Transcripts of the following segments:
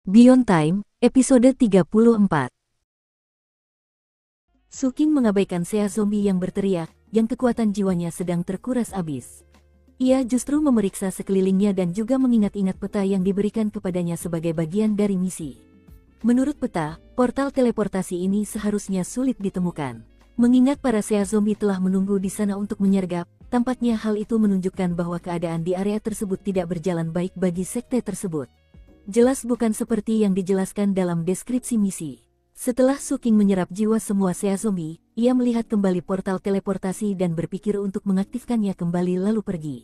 Beyond Time, episode 34. Suking mengabaikan Sea Zombie yang berteriak, yang kekuatan jiwanya sedang terkuras habis. Ia justru memeriksa sekelilingnya dan juga mengingat-ingat peta yang diberikan kepadanya sebagai bagian dari misi. Menurut peta, portal teleportasi ini seharusnya sulit ditemukan. Mengingat para Sea Zombie telah menunggu di sana untuk menyergap, tampaknya hal itu menunjukkan bahwa keadaan di area tersebut tidak berjalan baik bagi sekte tersebut. Jelas bukan seperti yang dijelaskan dalam deskripsi misi. Setelah Suking menyerap jiwa semua Sea Zombie, ia melihat kembali portal teleportasi dan berpikir untuk mengaktifkannya kembali lalu pergi.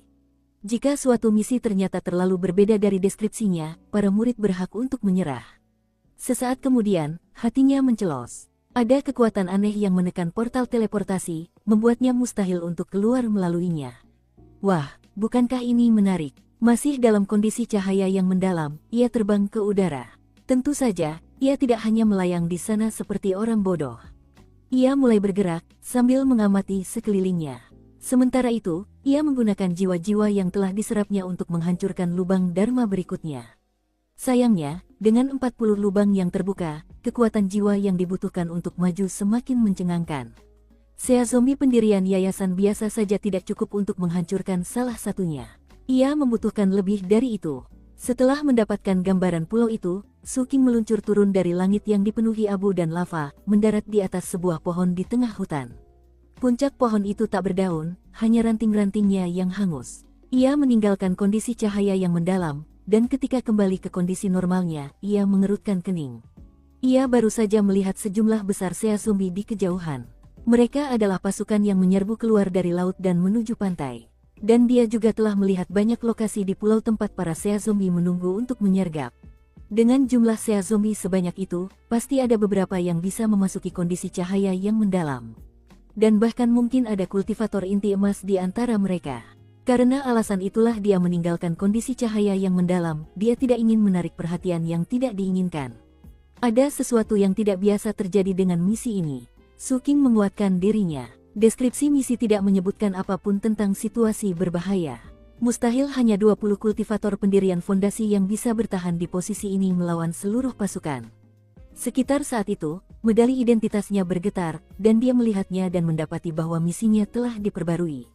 Jika suatu misi ternyata terlalu berbeda dari deskripsinya, para murid berhak untuk menyerah. Sesaat kemudian, hatinya mencelos. Ada kekuatan aneh yang menekan portal teleportasi, membuatnya mustahil untuk keluar melaluinya. Wah, bukankah ini menarik? Masih dalam kondisi cahaya yang mendalam, ia terbang ke udara. Tentu saja, ia tidak hanya melayang di sana seperti orang bodoh. Ia mulai bergerak, sambil mengamati sekelilingnya. Sementara itu, ia menggunakan jiwa-jiwa yang telah diserapnya untuk menghancurkan lubang Dharma berikutnya. Sayangnya, dengan 40 lubang yang terbuka, kekuatan jiwa yang dibutuhkan untuk maju semakin mencengangkan. Sea Zombie pendirian yayasan biasa saja tidak cukup untuk menghancurkan salah satunya. Ia membutuhkan lebih dari itu. Setelah mendapatkan gambaran pulau itu, Suking meluncur turun dari langit yang dipenuhi abu dan lava, mendarat di atas sebuah pohon di tengah hutan. Puncak pohon itu tak berdaun, hanya ranting-rantingnya yang hangus. Ia meninggalkan kondisi cahaya yang mendalam, dan ketika kembali ke kondisi normalnya, ia mengerutkan kening. Ia baru saja melihat sejumlah besar Sea Zombie di kejauhan. Mereka adalah pasukan yang menyerbu keluar dari laut dan menuju pantai. Dan dia juga telah melihat banyak lokasi di pulau tempat para Sea Zombie menunggu untuk menyergap. Dengan jumlah Sea Zombie sebanyak itu, pasti ada beberapa yang bisa memasuki kondisi cahaya yang mendalam. Dan bahkan mungkin ada kultivator inti emas di antara mereka. Karena alasan itulah dia meninggalkan kondisi cahaya yang mendalam, dia tidak ingin menarik perhatian yang tidak diinginkan. Ada sesuatu yang tidak biasa terjadi dengan misi ini. Suking menguatkan dirinya. Deskripsi misi tidak menyebutkan apapun tentang situasi berbahaya. Mustahil hanya 20 kultivator pendirian fondasi yang bisa bertahan di posisi ini melawan seluruh pasukan. Sekitar saat itu, medali identitasnya bergetar, dan dia melihatnya dan mendapati bahwa misinya telah diperbarui.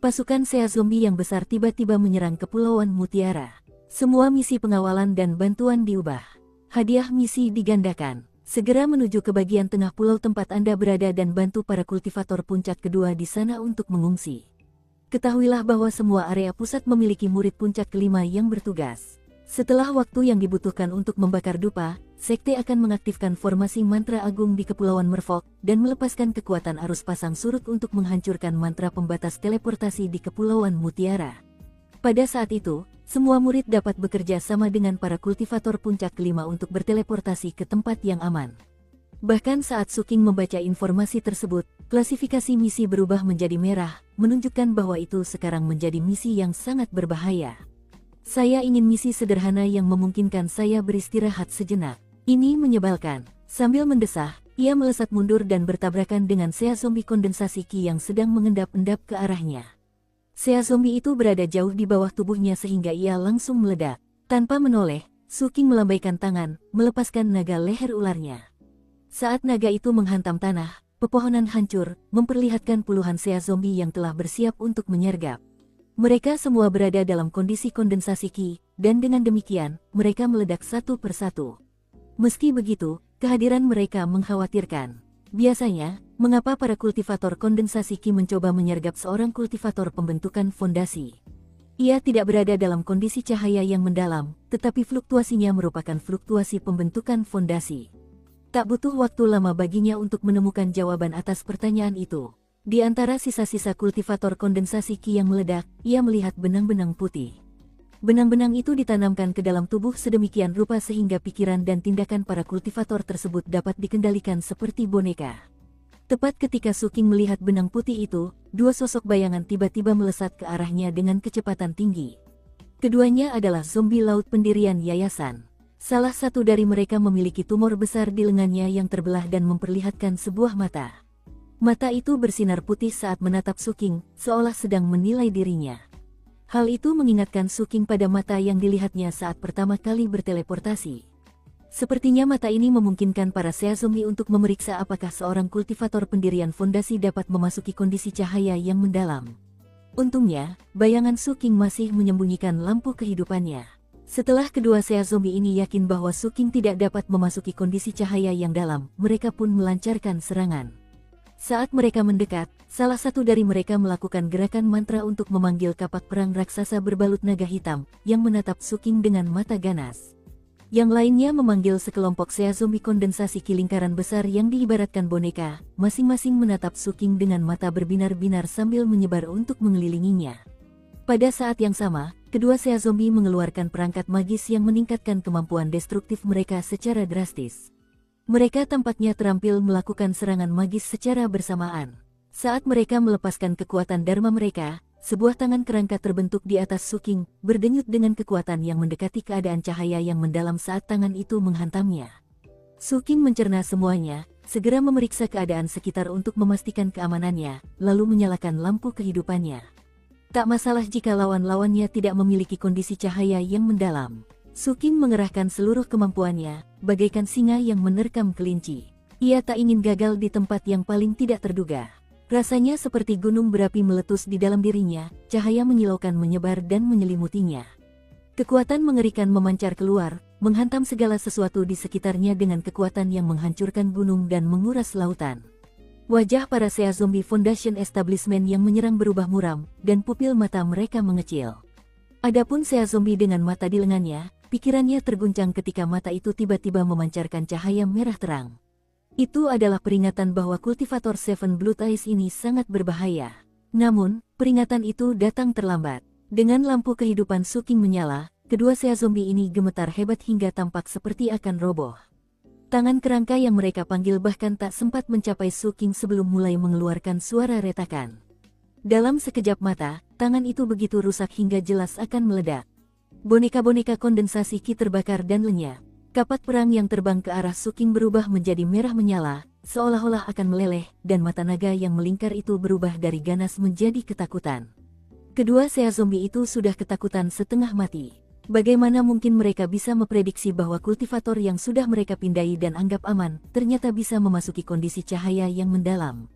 Pasukan Sea Zombie yang besar tiba-tiba menyerang Kepulauan Mutiara. Semua misi pengawalan dan bantuan diubah. Hadiah misi digandakan. Segera menuju ke bagian tengah pulau tempat Anda berada dan bantu para kultivator puncak kedua di sana untuk mengungsi. Ketahuilah bahwa semua area pusat memiliki murid puncak kelima yang bertugas. Setelah waktu yang dibutuhkan untuk membakar dupa, sekte akan mengaktifkan formasi mantra agung di Kepulauan Merfolk dan melepaskan kekuatan arus pasang surut untuk menghancurkan mantra pembatas teleportasi di Kepulauan Mutiara. Pada saat itu, semua murid dapat bekerja sama dengan para kultivator puncak kelima untuk berteleportasi ke tempat yang aman. Bahkan saat Suking membaca informasi tersebut, klasifikasi misi berubah menjadi merah, menunjukkan bahwa itu sekarang menjadi misi yang sangat berbahaya. Saya ingin misi sederhana yang memungkinkan saya beristirahat sejenak. Ini menyebalkan. Sambil mendesah, ia melesat mundur dan bertabrakan dengan Sea Zombie kondensasi Ki yang sedang mengendap-endap ke arahnya. Sea Zombie itu berada jauh di bawah tubuhnya sehingga ia langsung meledak. Tanpa menoleh, Suking melambaikan tangan, melepaskan naga leher ularnya. Saat naga itu menghantam tanah, pepohonan hancur, memperlihatkan puluhan Sea Zombie yang telah bersiap untuk menyergap. Mereka semua berada dalam kondisi kondensasi Ki, dan dengan demikian, mereka meledak satu persatu. Meski begitu, kehadiran mereka mengkhawatirkan. Biasanya, mengapa para kultivator kondensasi Ki mencoba menyergap seorang kultivator pembentukan fondasi? Ia tidak berada dalam kondisi cahaya yang mendalam, tetapi fluktuasinya merupakan fluktuasi pembentukan fondasi. Tak butuh waktu lama baginya untuk menemukan jawaban atas pertanyaan itu. Di antara sisa-sisa kultivator kondensasi Ki yang meledak, ia melihat benang-benang putih. Benang-benang itu ditanamkan ke dalam tubuh sedemikian rupa sehingga pikiran dan tindakan para kultivator tersebut dapat dikendalikan seperti boneka. Tepat ketika Suking melihat benang putih itu, dua sosok bayangan tiba-tiba melesat ke arahnya dengan kecepatan tinggi. Keduanya adalah zombie laut pendirian yayasan. Salah satu dari mereka memiliki tumor besar di lengannya yang terbelah dan memperlihatkan sebuah mata. Mata itu bersinar putih saat menatap Suking, seolah sedang menilai dirinya. Hal itu mengingatkan Suking pada mata yang dilihatnya saat pertama kali berteleportasi. Sepertinya mata ini memungkinkan para Seazomi untuk memeriksa apakah seorang kultivator pendirian fondasi dapat memasuki kondisi cahaya yang mendalam. Untungnya, bayangan Su King masih menyembunyikan lampu kehidupannya. Setelah kedua Seazomi ini yakin bahwa Su King tidak dapat memasuki kondisi cahaya yang dalam, mereka pun melancarkan serangan. Saat mereka mendekat, salah satu dari mereka melakukan gerakan mantra untuk memanggil kapak perang raksasa berbalut naga hitam, yang menatap Su King dengan mata ganas. Yang lainnya memanggil sekelompok Seazomi kondensasi kilingkaran besar yang diibaratkan boneka, masing-masing menatap Su King dengan mata berbinar-binar sambil menyebar untuk mengelilinginya. Pada saat yang sama, kedua Seazomi mengeluarkan perangkat magis yang meningkatkan kemampuan destruktif mereka secara drastis. Mereka tampaknya terampil melakukan serangan magis secara bersamaan. Saat mereka melepaskan kekuatan Dharma mereka, sebuah tangan kerangka terbentuk di atas Su King, berdenyut dengan kekuatan yang mendekati keadaan cahaya yang mendalam saat tangan itu menghantamnya. Su King mencerna semuanya, segera memeriksa keadaan sekitar untuk memastikan keamanannya, lalu menyalakan lampu kehidupannya. Tak masalah jika lawan-lawannya tidak memiliki kondisi cahaya yang mendalam. Su King mengerahkan seluruh kemampuannya, bagaikan singa yang menerkam kelinci. Ia tak ingin gagal di tempat yang paling tidak terduga. Rasanya seperti gunung berapi meletus di dalam dirinya, cahaya menyilaukan menyebar dan menyelimutinya. Kekuatan mengerikan memancar keluar, menghantam segala sesuatu di sekitarnya dengan kekuatan yang menghancurkan gunung dan menguras lautan. Wajah para Seazomi Foundation Establishment yang menyerang berubah muram, dan pupil mata mereka mengecil. Adapun Seazomi dengan mata di lengannya, pikirannya terguncang ketika mata itu tiba-tiba memancarkan cahaya merah terang. Itu adalah peringatan bahwa kultivator Seven Blood Eyes ini sangat berbahaya. Namun, peringatan itu datang terlambat. Dengan lampu kehidupan Su King menyala, kedua Seazomi ini gemetar hebat hingga tampak seperti akan roboh. Tangan kerangka yang mereka panggil bahkan tak sempat mencapai Su King sebelum mulai mengeluarkan suara retakan. Dalam sekejap mata, tangan itu begitu rusak hingga jelas akan meledak. Boneka-boneka kondensasi Ki terbakar dan lenyap. Kapak perang yang terbang ke arah Su King berubah menjadi merah menyala, seolah-olah akan meleleh, dan mata naga yang melingkar itu berubah dari ganas menjadi ketakutan. Kedua Seazomi itu sudah ketakutan setengah mati. Bagaimana mungkin mereka bisa memprediksi bahwa kultivator yang sudah mereka pindai dan anggap aman, ternyata bisa memasuki kondisi cahaya yang mendalam.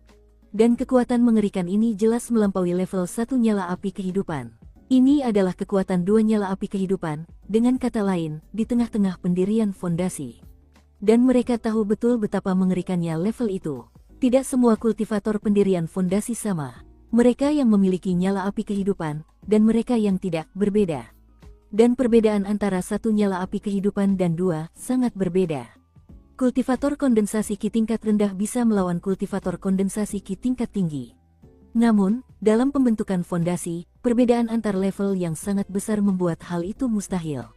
Dan kekuatan mengerikan ini jelas melampaui level 1 nyala api kehidupan. Ini adalah kekuatan 2 nyala api kehidupan, dengan kata lain, di tengah-tengah pendirian fondasi. Dan mereka tahu betul betapa mengerikannya level itu. Tidak semua kultivator pendirian fondasi sama. Mereka yang memiliki nyala api kehidupan, dan mereka yang tidak, berbeda. Dan perbedaan antara 1 nyala api kehidupan dan 2 sangat berbeda. Kultivator kondensasi Ki tingkat rendah bisa melawan kultivator kondensasi Ki tingkat tinggi. Namun, dalam pembentukan fondasi, perbedaan antar level yang sangat besar membuat hal itu mustahil.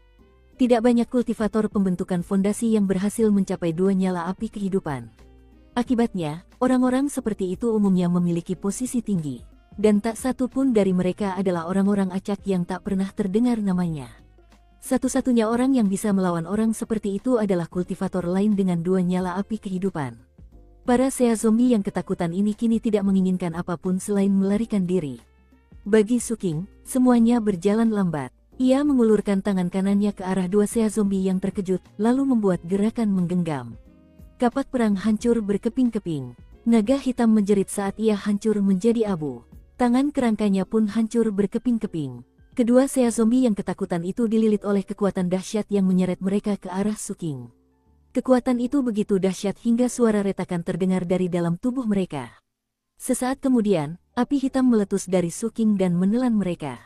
Tidak banyak kultivator pembentukan fondasi yang berhasil mencapai 2 nyala api kehidupan. Akibatnya, orang-orang seperti itu umumnya memiliki posisi tinggi. Dan tak satu pun dari mereka adalah orang-orang acak yang tak pernah terdengar namanya. Satu-satunya orang yang bisa melawan orang seperti itu adalah kultivator lain dengan 2 nyala api kehidupan. Para Seazomi yang ketakutan ini kini tidak menginginkan apapun selain melarikan diri. Bagi Su King, semuanya berjalan lambat. Ia mengulurkan tangan kanannya ke arah 2 Seazomi yang terkejut, lalu membuat gerakan menggenggam. Kapak perang hancur berkeping-keping. Naga hitam menjerit saat ia hancur menjadi abu. Tangan kerangkanya pun hancur berkeping-keping. Kedua Seazomi yang ketakutan itu dililit oleh kekuatan dahsyat yang menyeret mereka ke arah Su King. Kekuatan itu begitu dahsyat hingga suara retakan terdengar dari dalam tubuh mereka. Sesaat kemudian, api hitam meletus dari Su King dan menelan mereka.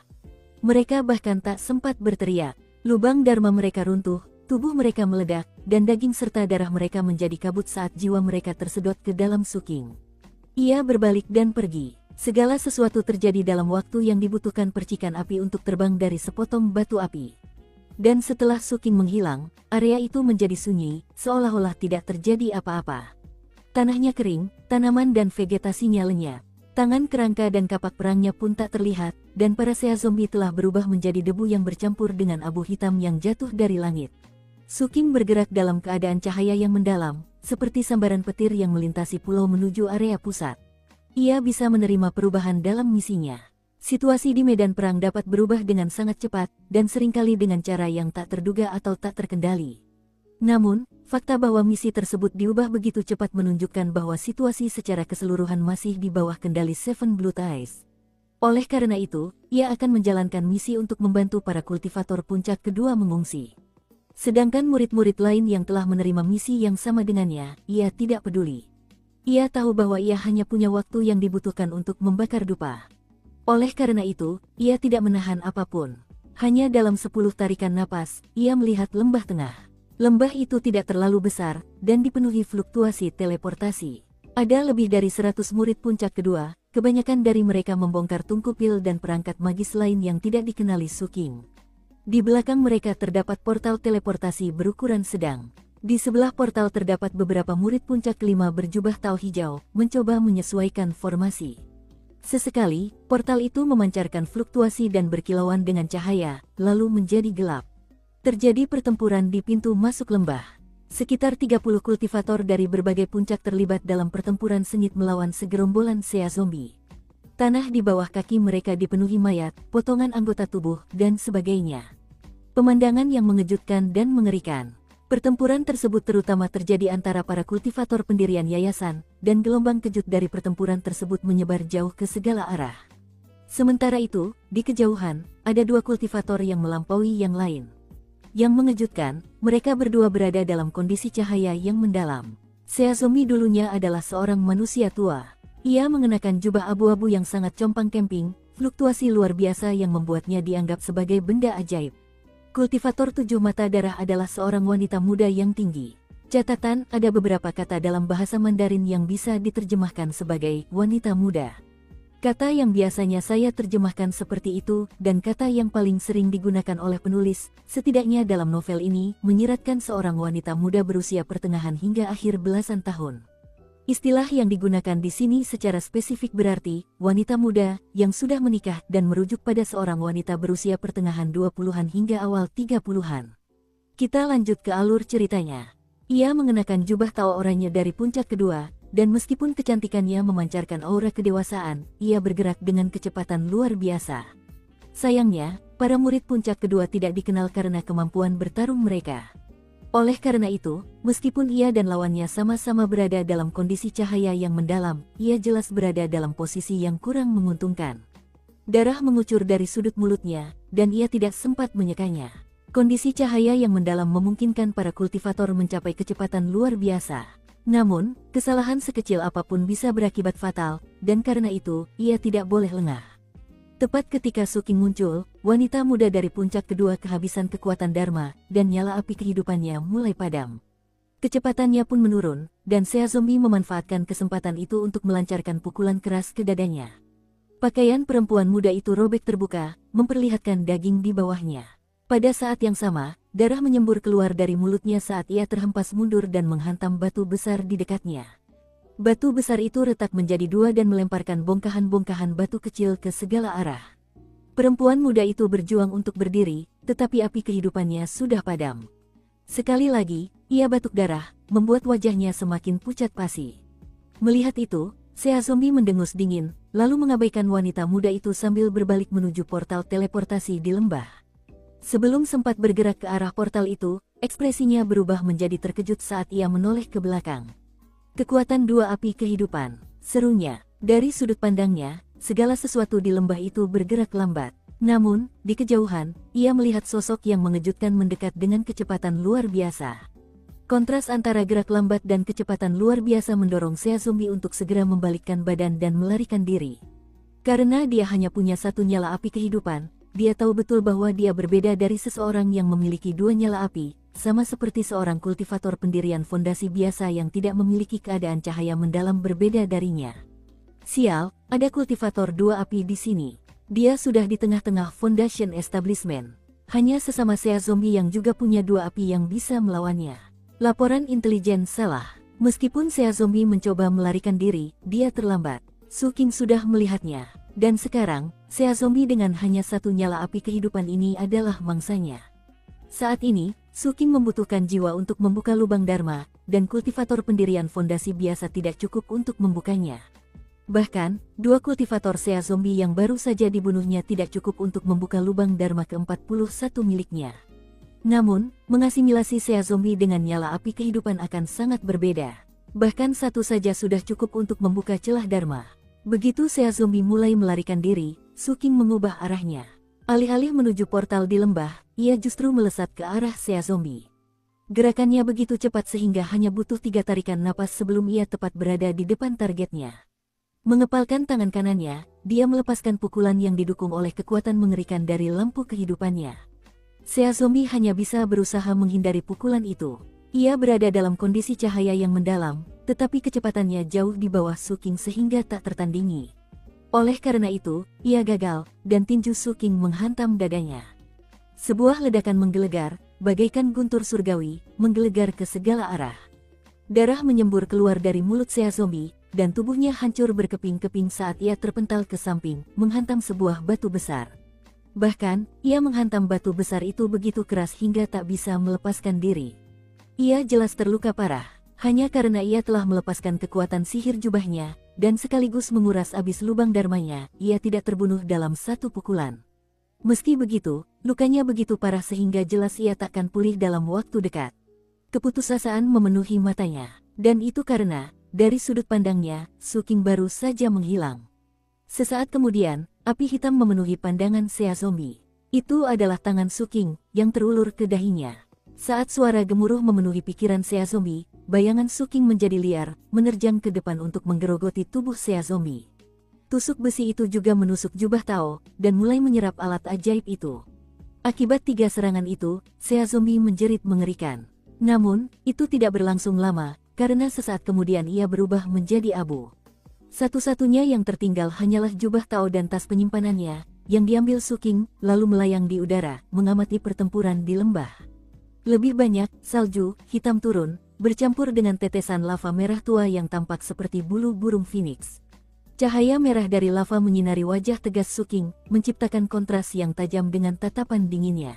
Mereka bahkan tak sempat berteriak. Lubang dharma mereka runtuh, tubuh mereka meledak, dan daging serta darah mereka menjadi kabut saat jiwa mereka tersedot ke dalam Su King. Ia berbalik dan pergi. Segala sesuatu terjadi dalam waktu yang dibutuhkan percikan api untuk terbang dari sepotong batu api. Dan setelah Su King menghilang, area itu menjadi sunyi, seolah-olah tidak terjadi apa-apa. Tanahnya kering, tanaman dan vegetasinya lenyap. Tangan kerangka dan kapak perangnya pun tak terlihat, dan para Seazomi telah berubah menjadi debu yang bercampur dengan abu hitam yang jatuh dari langit. Su King bergerak dalam keadaan cahaya yang mendalam, seperti sambaran petir yang melintasi pulau menuju area pusat. Ia bisa menerima perubahan dalam misinya. Situasi di medan perang dapat berubah dengan sangat cepat, dan seringkali dengan cara yang tak terduga atau tak terkendali. Namun, Fakta bahwa misi tersebut diubah begitu cepat menunjukkan bahwa situasi secara keseluruhan masih di bawah kendali Seven Blood Eyes. Oleh karena itu, ia akan menjalankan misi untuk membantu para kultivator puncak kedua mengungsi. Sedangkan murid-murid lain yang telah menerima misi yang sama dengannya, ia tidak peduli. Ia tahu bahwa ia hanya punya waktu yang dibutuhkan untuk membakar dupa. Oleh karena itu, ia tidak menahan apapun. Hanya dalam 10 tarikan napas, ia melihat lembah tengah. Lembah itu tidak terlalu besar, dan dipenuhi fluktuasi teleportasi. Ada lebih dari 100 murid puncak kedua, kebanyakan dari mereka membongkar tungku pil dan perangkat magis lain yang tidak dikenali Su King. Di belakang mereka terdapat portal teleportasi berukuran sedang. Di sebelah portal terdapat beberapa murid puncak kelima berjubah tau hijau, mencoba menyesuaikan formasi. Sesekali, portal itu memancarkan fluktuasi dan berkilauan dengan cahaya, lalu menjadi gelap. Terjadi pertempuran di pintu masuk lembah. Sekitar 30 kultivator dari berbagai puncak terlibat dalam pertempuran sengit melawan segerombolan sea zombie. Tanah di bawah kaki mereka dipenuhi mayat, potongan anggota tubuh, dan sebagainya. Pemandangan yang mengejutkan dan mengerikan. Pertempuran tersebut terutama terjadi antara para kultivator pendirian yayasan, dan gelombang kejut dari pertempuran tersebut menyebar jauh ke segala arah. Sementara itu, di kejauhan, ada 2 kultivator yang melampaui yang lain. Yang mengejutkan, mereka berdua berada dalam kondisi cahaya yang mendalam. Sea zombie dulunya adalah seorang manusia tua. Ia mengenakan jubah abu-abu yang sangat compang camping, fluktuasi luar biasa yang membuatnya dianggap sebagai benda ajaib. Kultivator 7 mata darah adalah seorang wanita muda yang tinggi. Catatan, ada beberapa kata dalam bahasa Mandarin yang bisa diterjemahkan sebagai wanita muda. Kata yang biasanya saya terjemahkan seperti itu, dan kata yang paling sering digunakan oleh penulis, setidaknya dalam novel ini, menyiratkan seorang wanita muda berusia pertengahan hingga akhir belasan tahun. Istilah yang digunakan di sini secara spesifik berarti, wanita muda, yang sudah menikah dan merujuk pada seorang wanita berusia pertengahan 20-an hingga awal 30-an. Kita lanjut ke alur ceritanya. Ia mengenakan jubah tao oranye dari puncak kedua, dan meskipun kecantikannya memancarkan aura kedewasaan, ia bergerak dengan kecepatan luar biasa. Sayangnya, para murid puncak kedua tidak dikenal karena kemampuan bertarung mereka. Oleh karena itu, meskipun ia dan lawannya sama-sama berada dalam kondisi cahaya yang mendalam, ia jelas berada dalam posisi yang kurang menguntungkan. Darah mengucur dari sudut mulutnya, dan ia tidak sempat menyekanya. Kondisi cahaya yang mendalam memungkinkan para kultivator mencapai kecepatan luar biasa. Namun, kesalahan sekecil apapun bisa berakibat fatal, dan karena itu, ia tidak boleh lengah. Tepat ketika Su King muncul, wanita muda dari puncak kedua kehabisan kekuatan Dharma, dan nyala api kehidupannya mulai padam. Kecepatannya pun menurun, dan sea zombie memanfaatkan kesempatan itu untuk melancarkan pukulan keras ke dadanya. Pakaian perempuan muda itu robek terbuka, memperlihatkan daging di bawahnya. Pada saat yang sama, darah menyembur keluar dari mulutnya saat ia terhempas mundur dan menghantam batu besar di dekatnya. Batu besar itu retak menjadi 2 dan melemparkan bongkahan-bongkahan batu kecil ke segala arah. Perempuan muda itu berjuang untuk berdiri, tetapi api kehidupannya sudah padam. Sekali lagi, ia batuk darah, membuat wajahnya semakin pucat pasi. Melihat itu, sea zombie mendengus dingin, lalu mengabaikan wanita muda itu sambil berbalik menuju portal teleportasi di lembah. Sebelum sempat bergerak ke arah portal itu, ekspresinya berubah menjadi terkejut saat ia menoleh ke belakang. Kekuatan 2 api kehidupan, serunya. Dari sudut pandangnya, segala sesuatu di lembah itu bergerak lambat. Namun, di kejauhan, ia melihat sosok yang mengejutkan mendekat dengan kecepatan luar biasa. Kontras antara gerak lambat dan kecepatan luar biasa mendorong sea zombie untuk segera membalikkan badan dan melarikan diri. Karena dia hanya punya 1 nyala api kehidupan, dia tahu betul bahwa dia berbeda dari seseorang yang memiliki 2 nyala api, sama seperti seorang kultivator pendirian fondasi biasa yang tidak memiliki keadaan cahaya mendalam berbeda darinya. Sial, ada kultivator 2 api di sini. Dia sudah di tengah-tengah Foundation Establishment. Hanya sesama sea zombie yang juga punya 2 api yang bisa melawannya. Laporan intelijen salah. Meskipun sea zombie mencoba melarikan diri, dia terlambat. Su King sudah melihatnya. Dan sekarang, sea zombie dengan hanya 1 nyala api kehidupan ini adalah mangsanya. Saat ini, Su King membutuhkan jiwa untuk membuka lubang Dharma, dan kultivator pendirian fondasi biasa tidak cukup untuk membukanya. Bahkan, 2 kultivator sea zombie yang baru saja dibunuhnya tidak cukup untuk membuka lubang Dharma ke-41 miliknya. Namun, mengasimilasi sea zombie dengan nyala api kehidupan akan sangat berbeda. Bahkan satu saja sudah cukup untuk membuka celah Dharma. Begitu sea zombie mulai melarikan diri, Suking mengubah arahnya. Alih-alih menuju portal di lembah, ia justru melesat ke arah sea zombie. Gerakannya begitu cepat sehingga hanya butuh 3 tarikan napas sebelum ia tepat berada di depan targetnya. Mengepalkan tangan kanannya, dia melepaskan pukulan yang didukung oleh kekuatan mengerikan dari lampu kehidupannya. Sea zombie hanya bisa berusaha menghindari pukulan itu. Ia berada dalam kondisi cahaya yang mendalam, tetapi kecepatannya jauh di bawah Suking sehingga tak tertandingi. Oleh karena itu, ia gagal, dan tinju Suking menghantam dadanya. Sebuah ledakan menggelegar, bagaikan guntur surgawi, menggelegar ke segala arah. Darah menyembur keluar dari mulut sea zombie, dan tubuhnya hancur berkeping-keping saat ia terpental ke samping, menghantam sebuah batu besar. Bahkan, ia menghantam batu besar itu begitu keras hingga tak bisa melepaskan diri. Ia jelas terluka parah, hanya karena ia telah melepaskan kekuatan sihir jubahnya, dan sekaligus menguras abis lubang dharmanya, ia tidak terbunuh dalam satu pukulan. Meski begitu, lukanya begitu parah sehingga jelas ia takkan pulih dalam waktu dekat. Keputusasaan memenuhi matanya, dan itu karena, dari sudut pandangnya, Suking baru saja menghilang. Sesaat kemudian, api hitam memenuhi pandangan sea zombie. Itu adalah tangan Suking, yang terulur ke dahinya. Saat suara gemuruh memenuhi pikiran sea zombie, bayangan Suking menjadi liar, menerjang ke depan untuk menggerogoti tubuh sea zombie. Tusuk besi itu juga menusuk jubah Tao, dan mulai menyerap alat ajaib itu. Akibat 3 serangan itu, sea zombie menjerit mengerikan. Namun, itu tidak berlangsung lama, karena sesaat kemudian ia berubah menjadi abu. Satu-satunya yang tertinggal hanyalah jubah Tao dan tas penyimpanannya, yang diambil Suking, lalu melayang di udara, mengamati pertempuran di lembah. Lebih banyak, salju hitam turun, bercampur dengan tetesan lava merah tua yang tampak seperti bulu burung phoenix. Cahaya merah dari lava menyinari wajah tegas Suking, menciptakan kontras yang tajam dengan tatapan dinginnya.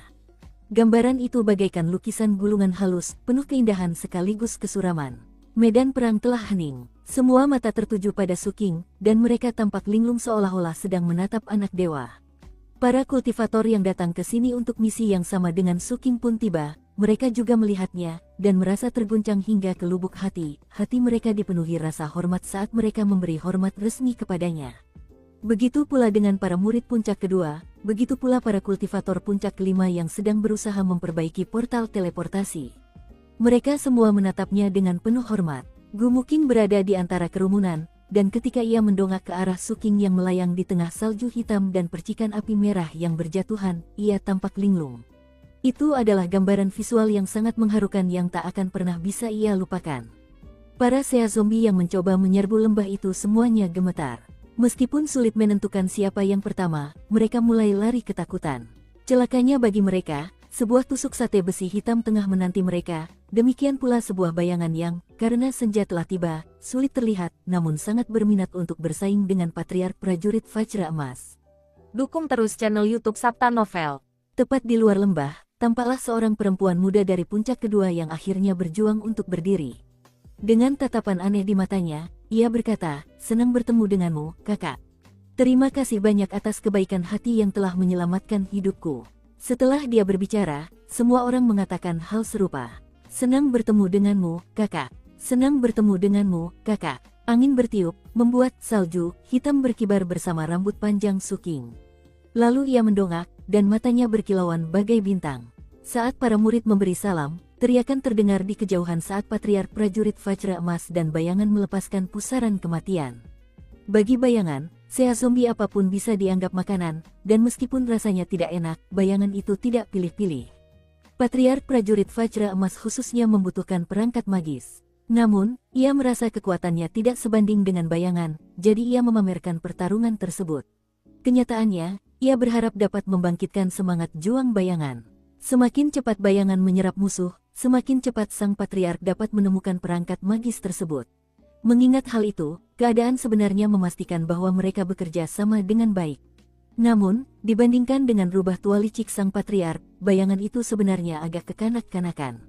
Gambaran itu bagaikan lukisan gulungan halus, penuh keindahan sekaligus kesuraman. Medan perang telah hening. Semua mata tertuju pada Suking, dan mereka tampak linglung seolah-olah sedang menatap anak dewa. Para kultivator yang datang ke sini untuk misi yang sama dengan Suking pun tiba. Mereka juga melihatnya, dan merasa terguncang hingga ke lubuk hati. Hati mereka dipenuhi rasa hormat saat mereka memberi hormat resmi kepadanya. Begitu pula dengan para murid puncak kedua, begitu pula para kultivator puncak kelima yang sedang berusaha memperbaiki portal teleportasi. Mereka semua menatapnya dengan penuh hormat. Gumuking berada di antara kerumunan, dan ketika ia mendongak ke arah Suking yang melayang di tengah salju hitam dan percikan api merah yang berjatuhan, ia tampak linglung. Itu adalah gambaran visual yang sangat mengharukan yang tak akan pernah bisa ia lupakan. Para sea zombie yang mencoba menyerbu lembah itu semuanya gemetar. Meskipun sulit menentukan siapa yang pertama, mereka mulai lari ketakutan. Celakanya bagi mereka, sebuah tusuk sate besi hitam tengah menanti mereka, demikian pula sebuah bayangan yang, karena senja telah tiba, sulit terlihat, namun sangat berminat untuk bersaing dengan Patriark Prajurit Vajra Emas. Dukung terus channel YouTube Sabta Novel. Tepat di luar lembah, tampaklah seorang perempuan muda dari puncak kedua yang akhirnya berjuang untuk berdiri. Dengan tatapan aneh di matanya, ia berkata, "Senang bertemu denganmu, kakak. Terima kasih banyak atas kebaikan hati yang telah menyelamatkan hidupku." Setelah dia berbicara, semua orang mengatakan hal serupa. "Senang bertemu denganmu, kakak. Senang bertemu denganmu, kakak." Angin bertiup, membuat salju hitam berkibar bersama rambut panjang Suking. Lalu ia mendongak, dan matanya berkilauan bagai bintang. Saat para murid memberi salam, teriakan terdengar di kejauhan saat Patriark Prajurit Vajra Emas dan bayangan melepaskan pusaran kematian. Bagi bayangan, sea zombie apapun bisa dianggap makanan, dan meskipun rasanya tidak enak, bayangan itu tidak pilih-pilih. Patriark Prajurit Vajra Emas khususnya membutuhkan perangkat magis. Namun, ia merasa kekuatannya tidak sebanding dengan bayangan, jadi ia memamerkan pertarungan tersebut. Kenyataannya, ia berharap dapat membangkitkan semangat juang bayangan. Semakin cepat bayangan menyerap musuh, semakin cepat sang patriark dapat menemukan perangkat magis tersebut. Mengingat hal itu, keadaan sebenarnya memastikan bahwa mereka bekerja sama dengan baik. Namun, dibandingkan dengan rubah tua licik sang patriark, bayangan itu sebenarnya agak kekanak-kanakan.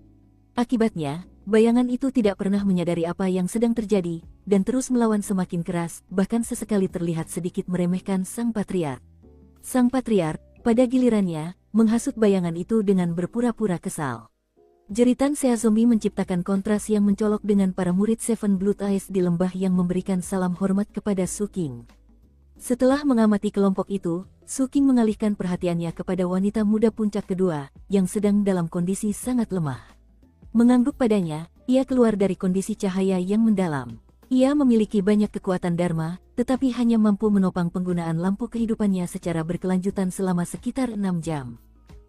Akibatnya, bayangan itu tidak pernah menyadari apa yang sedang terjadi, dan terus melawan semakin keras, bahkan sesekali terlihat sedikit meremehkan sang patriark. Sang patriark, pada gilirannya, menghasut bayangan itu dengan berpura-pura kesal. Jeritan Sea Zombie menciptakan kontras yang mencolok dengan para murid Seven Blood Eyes di lembah yang memberikan salam hormat kepada Su King. Setelah mengamati kelompok itu, Su King mengalihkan perhatiannya kepada wanita muda puncak kedua, yang sedang dalam kondisi sangat lemah. Mengangguk padanya, ia keluar dari kondisi cahaya yang mendalam. Ia memiliki banyak kekuatan Dharma, tetapi hanya mampu menopang penggunaan lampu kehidupannya secara berkelanjutan selama sekitar 6 jam.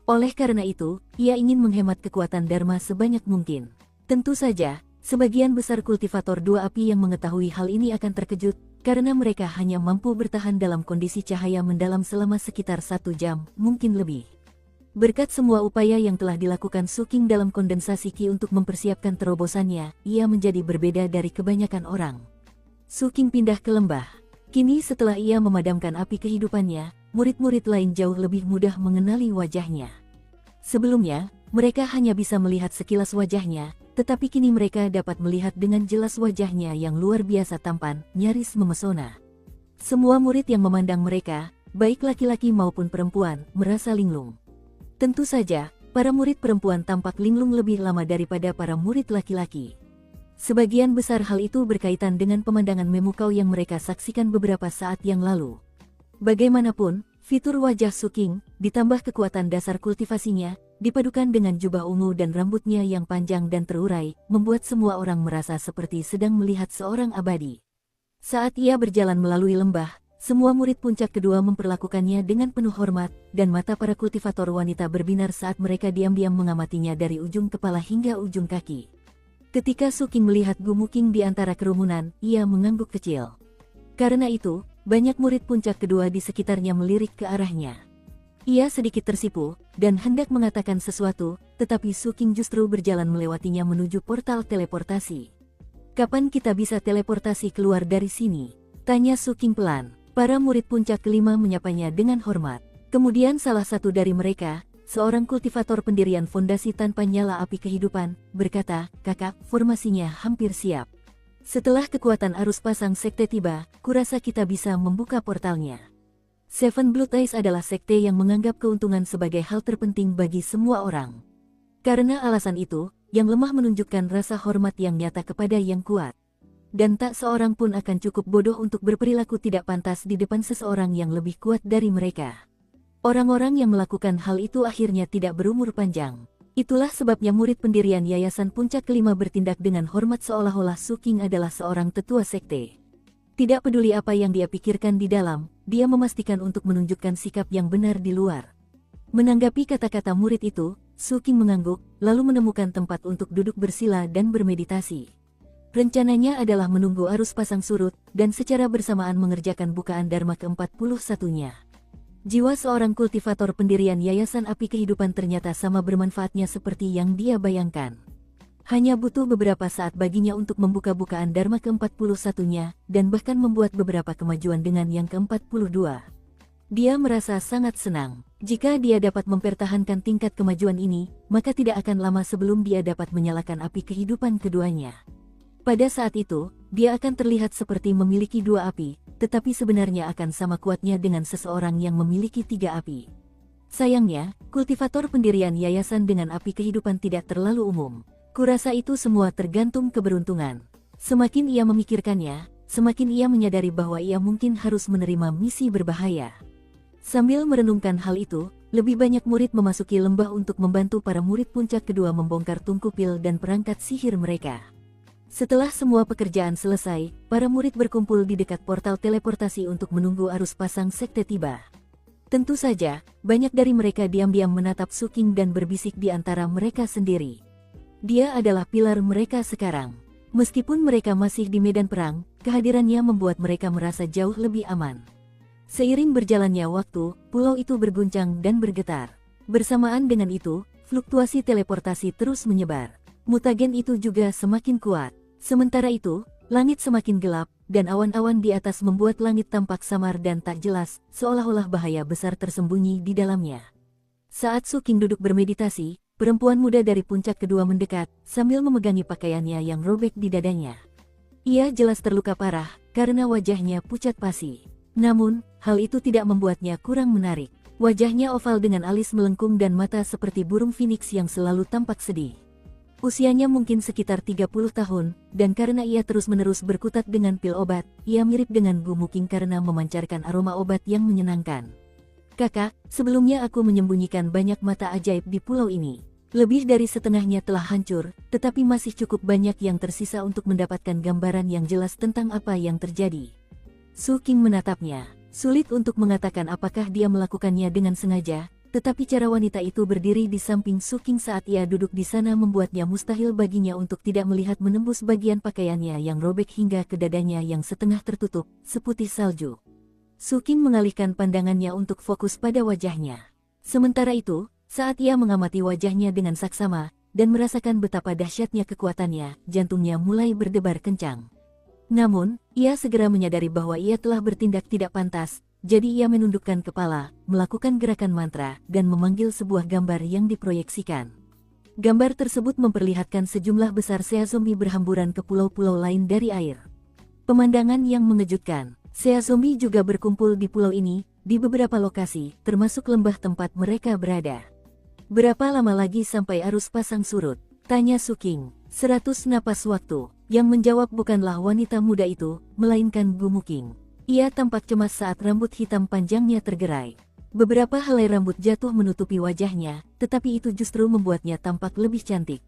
Oleh karena itu, ia ingin menghemat kekuatan Dharma sebanyak mungkin. Tentu saja, sebagian besar kultivator dua api yang mengetahui hal ini akan terkejut, karena mereka hanya mampu bertahan dalam kondisi cahaya mendalam selama sekitar 1 jam, mungkin lebih. Berkat semua upaya yang telah dilakukan Su King dalam kondensasi Qi untuk mempersiapkan terobosannya, ia menjadi berbeda dari kebanyakan orang. Su King pindah ke lembah. Kini setelah ia memadamkan api kehidupannya, murid-murid lain jauh lebih mudah mengenali wajahnya. Sebelumnya, mereka hanya bisa melihat sekilas wajahnya, tetapi kini mereka dapat melihat dengan jelas wajahnya yang luar biasa tampan, nyaris memesona. Semua murid yang memandang mereka, baik laki-laki maupun perempuan, merasa linglung. Tentu saja, para murid perempuan tampak linglung lebih lama daripada para murid laki-laki. Sebagian besar hal itu berkaitan dengan pemandangan memukau yang mereka saksikan beberapa saat yang lalu. Bagaimanapun, fitur wajah Su King, ditambah kekuatan dasar kultivasinya, dipadukan dengan jubah ungu dan rambutnya yang panjang dan terurai, membuat semua orang merasa seperti sedang melihat seorang abadi. Saat ia berjalan melalui lembah, semua murid puncak kedua memperlakukannya dengan penuh hormat, dan mata para kultivator wanita berbinar saat mereka diam-diam mengamatinya dari ujung kepala hingga ujung kaki. Ketika Su King melihat Gumuking di antara kerumunan, ia mengangguk kecil. Karena itu, banyak murid puncak kedua di sekitarnya melirik ke arahnya. Ia sedikit tersipu, dan hendak mengatakan sesuatu, tetapi Su King justru berjalan melewatinya menuju portal teleportasi. "Kapan kita bisa teleportasi keluar dari sini?" tanya Su King pelan. Para murid puncak kelima menyapanya dengan hormat. Kemudian salah satu dari mereka, seorang kultivator pendirian fondasi tanpa nyala api kehidupan, berkata, "Kakak, formasinya hampir siap. Setelah kekuatan arus pasang sekte tiba, kurasa kita bisa membuka portalnya." Seven Blood Eyes adalah sekte yang menganggap keuntungan sebagai hal terpenting bagi semua orang. Karena alasan itu, yang lemah menunjukkan rasa hormat yang nyata kepada yang kuat. Dan tak seorang pun akan cukup bodoh untuk berperilaku tidak pantas di depan seseorang yang lebih kuat dari mereka. Orang-orang yang melakukan hal itu akhirnya tidak berumur panjang. Itulah sebabnya murid pendirian Yayasan Puncak Kelima bertindak dengan hormat seolah-olah Su King adalah seorang tetua sekte. Tidak peduli apa yang dia pikirkan di dalam, dia memastikan untuk menunjukkan sikap yang benar di luar. Menanggapi kata-kata murid itu, Su King mengangguk, lalu menemukan tempat untuk duduk bersila dan bermeditasi. Rencananya adalah menunggu arus pasang surut, dan secara bersamaan mengerjakan bukaan Dharma ke-41-nya. Jiwa seorang kultivator pendirian Yayasan Api Kehidupan ternyata sama bermanfaatnya seperti yang dia bayangkan. Hanya butuh beberapa saat baginya untuk membuka bukaan Dharma ke-41-nya, dan bahkan membuat beberapa kemajuan dengan yang ke-42. Dia merasa sangat senang. Jika dia dapat mempertahankan tingkat kemajuan ini, maka tidak akan lama sebelum dia dapat menyalakan api kehidupan keduanya. Pada saat itu, dia akan terlihat seperti memiliki 2 api, tetapi sebenarnya akan sama kuatnya dengan seseorang yang memiliki 3 api. Sayangnya, kultivator pendirian yayasan dengan api kehidupan tidak terlalu umum. Kurasa itu semua tergantung keberuntungan. Semakin ia memikirkannya, semakin ia menyadari bahwa ia mungkin harus menerima misi berbahaya. Sambil merenungkan hal itu, lebih banyak murid memasuki lembah untuk membantu para murid puncak kedua membongkar tungku pil dan perangkat sihir mereka. Setelah semua pekerjaan selesai, para murid berkumpul di dekat portal teleportasi untuk menunggu arus pasang sekte tiba. Tentu saja, banyak dari mereka diam-diam menatap Su King dan berbisik di antara mereka sendiri. Dia adalah pilar mereka sekarang. Meskipun mereka masih di medan perang, kehadirannya membuat mereka merasa jauh lebih aman. Seiring berjalannya waktu, pulau itu berguncang dan bergetar. Bersamaan dengan itu, fluktuasi teleportasi terus menyebar. Mutagen itu juga semakin kuat. Sementara itu, langit semakin gelap, dan awan-awan di atas membuat langit tampak samar dan tak jelas, seolah-olah bahaya besar tersembunyi di dalamnya. Saat Su King duduk bermeditasi, perempuan muda dari puncak kedua mendekat, sambil memegangi pakaiannya yang robek di dadanya. Ia jelas terluka parah, karena wajahnya pucat pasi. Namun, hal itu tidak membuatnya kurang menarik. Wajahnya oval dengan alis melengkung dan mata seperti burung phoenix yang selalu tampak sedih. Usianya mungkin sekitar 30 tahun, dan karena ia terus-menerus berkutat dengan pil obat, ia mirip dengan Gu Muking karena memancarkan aroma obat yang menyenangkan. Kakak, sebelumnya aku menyembunyikan banyak mata ajaib di pulau ini. Lebih dari setengahnya telah hancur, tetapi masih cukup banyak yang tersisa untuk mendapatkan gambaran yang jelas tentang apa yang terjadi. Su King menatapnya. Sulit untuk mengatakan apakah dia melakukannya dengan sengaja, tetapi cara wanita itu berdiri di samping Su King saat ia duduk di sana membuatnya mustahil baginya untuk tidak melihat menembus bagian pakaiannya yang robek hingga ke dadanya yang setengah tertutup, seputih salju. Su King mengalihkan pandangannya untuk fokus pada wajahnya. Sementara itu, saat ia mengamati wajahnya dengan saksama, dan merasakan betapa dahsyatnya kekuatannya, jantungnya mulai berdebar kencang. Namun, ia segera menyadari bahwa ia telah bertindak tidak pantas, jadi ia menundukkan kepala, melakukan gerakan mantra, dan memanggil sebuah gambar yang diproyeksikan. Gambar tersebut memperlihatkan sejumlah besar sea zombie berhamburan ke pulau-pulau lain dari air. Pemandangan yang mengejutkan, sea zombie juga berkumpul di pulau ini, di beberapa lokasi, termasuk lembah tempat mereka berada. Berapa lama lagi sampai arus pasang surut? Tanya Su King. 100 napas waktu. Yang menjawab bukanlah wanita muda itu, melainkan Gu Muking. Ia tampak cemas saat rambut hitam panjangnya tergerai. Beberapa helai rambut jatuh menutupi wajahnya, tetapi itu justru membuatnya tampak lebih cantik.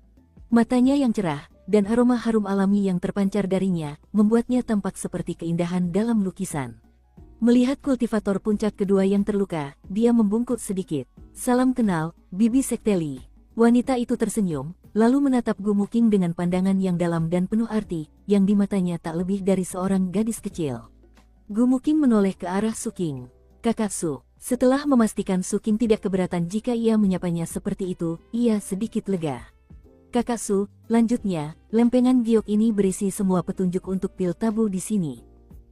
Matanya yang cerah, dan aroma harum alami yang terpancar darinya, membuatnya tampak seperti keindahan dalam lukisan. Melihat kultivator puncak kedua yang terluka, dia membungkuk sedikit. Salam kenal, Bibi Sekteli. Wanita itu tersenyum, lalu menatap Gu Muking dengan pandangan yang dalam dan penuh arti, yang di matanya tak lebih dari seorang gadis kecil. Gu Muking menoleh ke arah Su King. Kakak Su. Setelah memastikan Su King tidak keberatan jika ia menyapanya seperti itu, ia sedikit lega. Kakak Su, lanjutnya, lempengan giok ini berisi semua petunjuk untuk pil tabu di sini.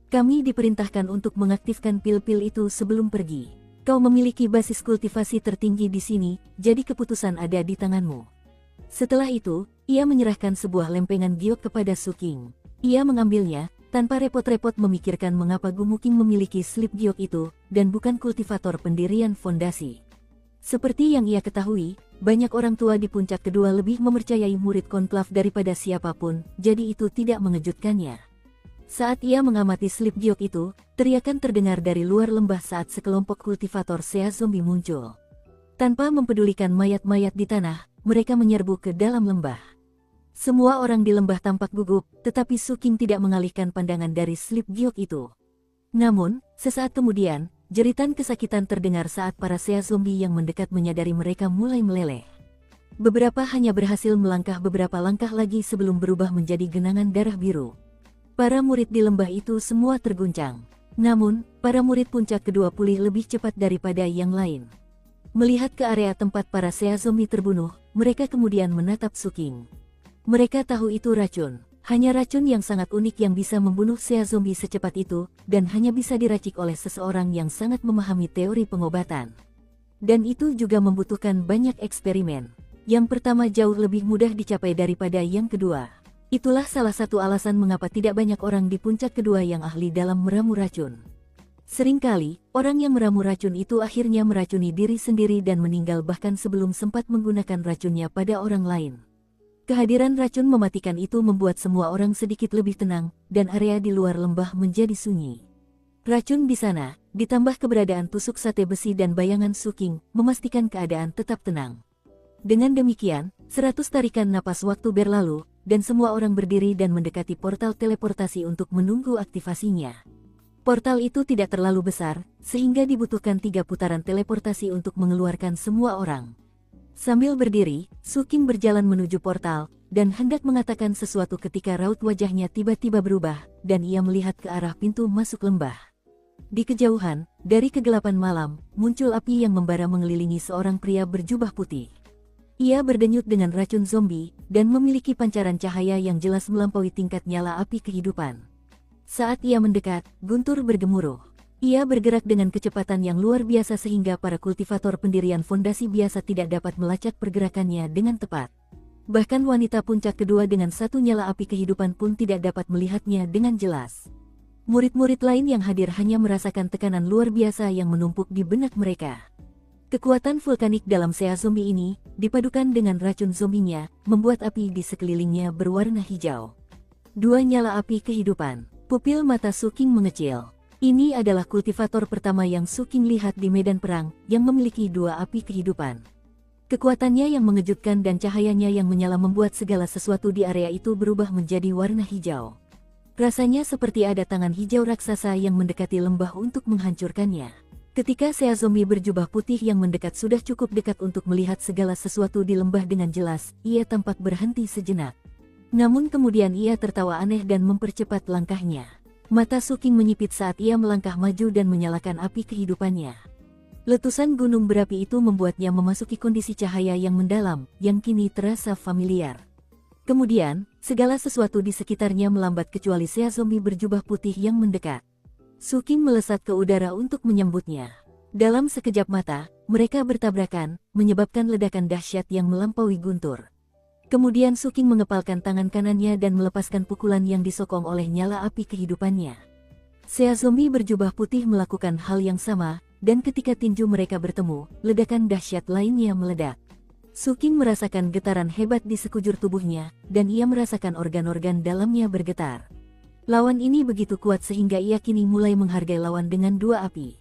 Kami diperintahkan untuk mengaktifkan pil-pil itu sebelum pergi. Kau memiliki basis kultivasi tertinggi di sini, jadi keputusan ada di tanganmu. Setelah itu, ia menyerahkan sebuah lempengan giok kepada Su King. Ia mengambilnya, tanpa repot-repot memikirkan mengapa Gu Muking memiliki slip giok itu, dan bukan kultivator pendirian fondasi. Seperti yang ia ketahui, banyak orang tua di puncak kedua lebih mempercayai murid konklav daripada siapapun, jadi itu tidak mengejutkannya. Saat ia mengamati slip giok itu, teriakan terdengar dari luar lembah saat sekelompok kultivator sea zombie muncul. Tanpa mempedulikan mayat-mayat di tanah, mereka menyerbu ke dalam lembah. Semua orang di lembah tampak gugup, tetapi Su King tidak mengalihkan pandangan dari slip giok itu. Namun, sesaat kemudian, jeritan kesakitan terdengar saat para sea zombie yang mendekat menyadari mereka mulai meleleh. Beberapa hanya berhasil melangkah beberapa langkah lagi sebelum berubah menjadi genangan darah biru. Para murid di lembah itu semua terguncang. Namun, para murid puncak kedua pulih lebih cepat daripada yang lain. Melihat ke area tempat para sea zombie terbunuh, mereka kemudian menatap Su King. Mereka tahu itu racun. Hanya racun yang sangat unik yang bisa membunuh sea zombie secepat itu, dan hanya bisa diracik oleh seseorang yang sangat memahami teori pengobatan. Dan itu juga membutuhkan banyak eksperimen. Yang pertama jauh lebih mudah dicapai daripada yang kedua. Itulah salah satu alasan mengapa tidak banyak orang di puncak kedua yang ahli dalam meramu racun. Seringkali, orang yang meramu racun itu akhirnya meracuni diri sendiri dan meninggal bahkan sebelum sempat menggunakan racunnya pada orang lain. Kehadiran racun mematikan itu membuat semua orang sedikit lebih tenang, dan area di luar lembah menjadi sunyi. Racun di sana, ditambah keberadaan tusuk sate besi dan bayangan Su King, memastikan keadaan tetap tenang. Dengan demikian, 100 tarikan napas waktu berlalu, dan semua orang berdiri dan mendekati portal teleportasi untuk menunggu aktivasinya. Portal itu tidak terlalu besar, sehingga dibutuhkan 3 putaran teleportasi untuk mengeluarkan semua orang. Sambil berdiri, Su King berjalan menuju portal, dan hendak mengatakan sesuatu ketika raut wajahnya tiba-tiba berubah, dan ia melihat ke arah pintu masuk lembah. Di kejauhan, dari kegelapan malam, muncul api yang membara mengelilingi seorang pria berjubah putih. Ia berdenyut dengan racun zombie, dan memiliki pancaran cahaya yang jelas melampaui tingkat nyala api kehidupan. Saat ia mendekat, guntur bergemuruh. Ia bergerak dengan kecepatan yang luar biasa sehingga para kultivator pendirian fondasi biasa tidak dapat melacak pergerakannya dengan tepat. Bahkan wanita puncak kedua dengan satu nyala api kehidupan pun tidak dapat melihatnya dengan jelas. Murid-murid lain yang hadir hanya merasakan tekanan luar biasa yang menumpuk di benak mereka. Kekuatan vulkanik dalam sea zombie ini, dipadukan dengan racun zombinya, membuat api di sekelilingnya berwarna hijau. Dua nyala api kehidupan. Pupil mata Suking mengecil. Ini adalah kultivator pertama yang Suking lihat di medan perang, yang memiliki dua api kehidupan. Kekuatannya yang mengejutkan dan cahayanya yang menyala membuat segala sesuatu di area itu berubah menjadi warna hijau. Rasanya seperti ada tangan hijau raksasa yang mendekati lembah untuk menghancurkannya. Ketika sea zombie berjubah putih yang mendekat sudah cukup dekat untuk melihat segala sesuatu di lembah dengan jelas, ia tampak berhenti sejenak. Namun kemudian ia tertawa aneh dan mempercepat langkahnya. Mata Suking menyipit saat ia melangkah maju dan menyalakan api kehidupannya. Letusan gunung berapi itu membuatnya memasuki kondisi cahaya yang mendalam, yang kini terasa familiar. Kemudian, segala sesuatu di sekitarnya melambat kecuali sea zombie berjubah putih yang mendekat. Suking melesat ke udara untuk menyambutnya. Dalam sekejap mata, mereka bertabrakan, menyebabkan ledakan dahsyat yang melampaui guntur. Kemudian Suking mengepalkan tangan kanannya dan melepaskan pukulan yang disokong oleh nyala api kehidupannya. Sea zombie berjubah putih melakukan hal yang sama, dan ketika tinju mereka bertemu, ledakan dahsyat lainnya meledak. Suking merasakan getaran hebat di sekujur tubuhnya, dan ia merasakan organ-organ dalamnya bergetar. Lawan ini begitu kuat sehingga ia kini mulai menghargai lawan dengan dua api.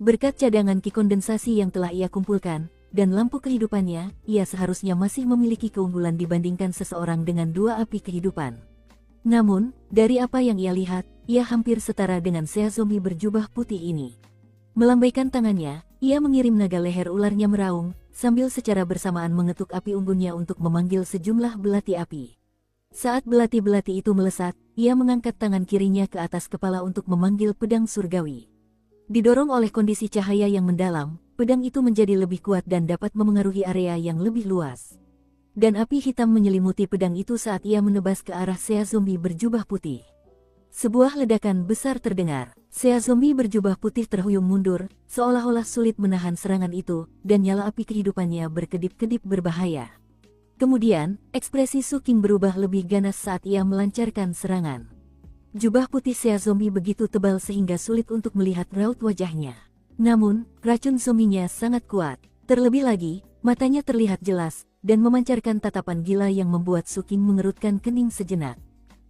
Berkat cadangan ki kondensasi yang telah ia kumpulkan, dan lampu kehidupannya, ia seharusnya masih memiliki keunggulan dibandingkan seseorang dengan dua api kehidupan. Namun, dari apa yang ia lihat, ia hampir setara dengan sea zombie berjubah putih ini. Melambaikan tangannya, ia mengirim naga leher ularnya meraung, sambil secara bersamaan mengetuk api unggunnya untuk memanggil sejumlah belati api. Saat belati-belati itu melesat, ia mengangkat tangan kirinya ke atas kepala untuk memanggil pedang surgawi. Didorong oleh kondisi cahaya yang mendalam, pedang itu menjadi lebih kuat dan dapat memengaruhi area yang lebih luas. Dan api hitam menyelimuti pedang itu saat ia menebas ke arah sea zombie berjubah putih. Sebuah ledakan besar terdengar. Sea zombie berjubah putih terhuyung mundur, seolah-olah sulit menahan serangan itu, dan nyala api kehidupannya berkedip-kedip berbahaya. Kemudian, ekspresi Suking berubah lebih ganas saat ia melancarkan serangan. Jubah putih sea zombie begitu tebal sehingga sulit untuk melihat raut wajahnya. Namun, racun zombinya sangat kuat. Terlebih lagi, matanya terlihat jelas, dan memancarkan tatapan gila yang membuat Suking mengerutkan kening sejenak.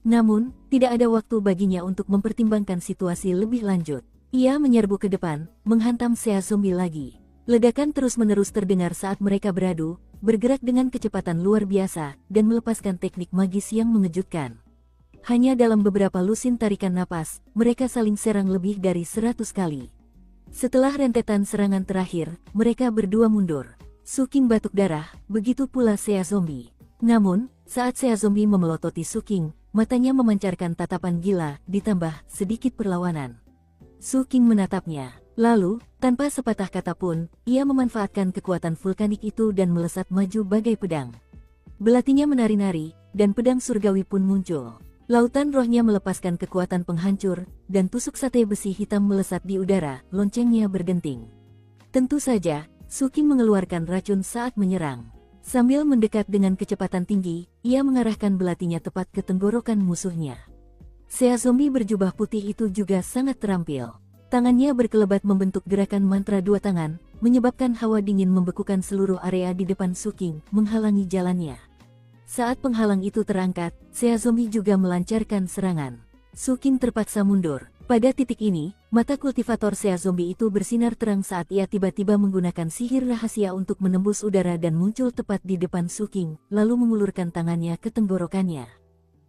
Namun, tidak ada waktu baginya untuk mempertimbangkan situasi lebih lanjut. Ia menyerbu ke depan, menghantam sea zombie lagi. Ledakan terus-menerus terdengar saat mereka beradu, bergerak dengan kecepatan luar biasa, dan melepaskan teknik magis yang mengejutkan. Hanya dalam beberapa lusin tarikan napas, mereka saling serang lebih dari 100 kali. Setelah rentetan serangan terakhir, mereka berdua mundur. Suking batuk darah, begitu pula sea zombie. Namun, saat sea zombie memelototi Suking, matanya memancarkan tatapan gila, ditambah sedikit perlawanan. Suking menatapnya. Lalu, tanpa sepatah kata pun, ia memanfaatkan kekuatan vulkanik itu dan melesat maju bagai pedang. Belatinya menari-nari, dan pedang surgawi pun muncul. Lautan rohnya melepaskan kekuatan penghancur, dan tusuk sate besi hitam melesat di udara, loncengnya berdenting. Tentu saja, Suking mengeluarkan racun saat menyerang. Sambil mendekat dengan kecepatan tinggi, ia mengarahkan belatinya tepat ke tenggorokan musuhnya. Sea zombie berjubah putih itu juga sangat terampil. Tangannya berkelebat membentuk gerakan mantra dua tangan, menyebabkan hawa dingin membekukan seluruh area di depan Suking, menghalangi jalannya. Saat penghalang itu terangkat, sea zombie juga melancarkan serangan. Suking terpaksa mundur. Pada titik ini, mata kultivator sea zombie itu bersinar terang saat ia tiba-tiba menggunakan sihir rahasia untuk menembus udara dan muncul tepat di depan Suking, lalu mengulurkan tangannya ke tenggorokannya.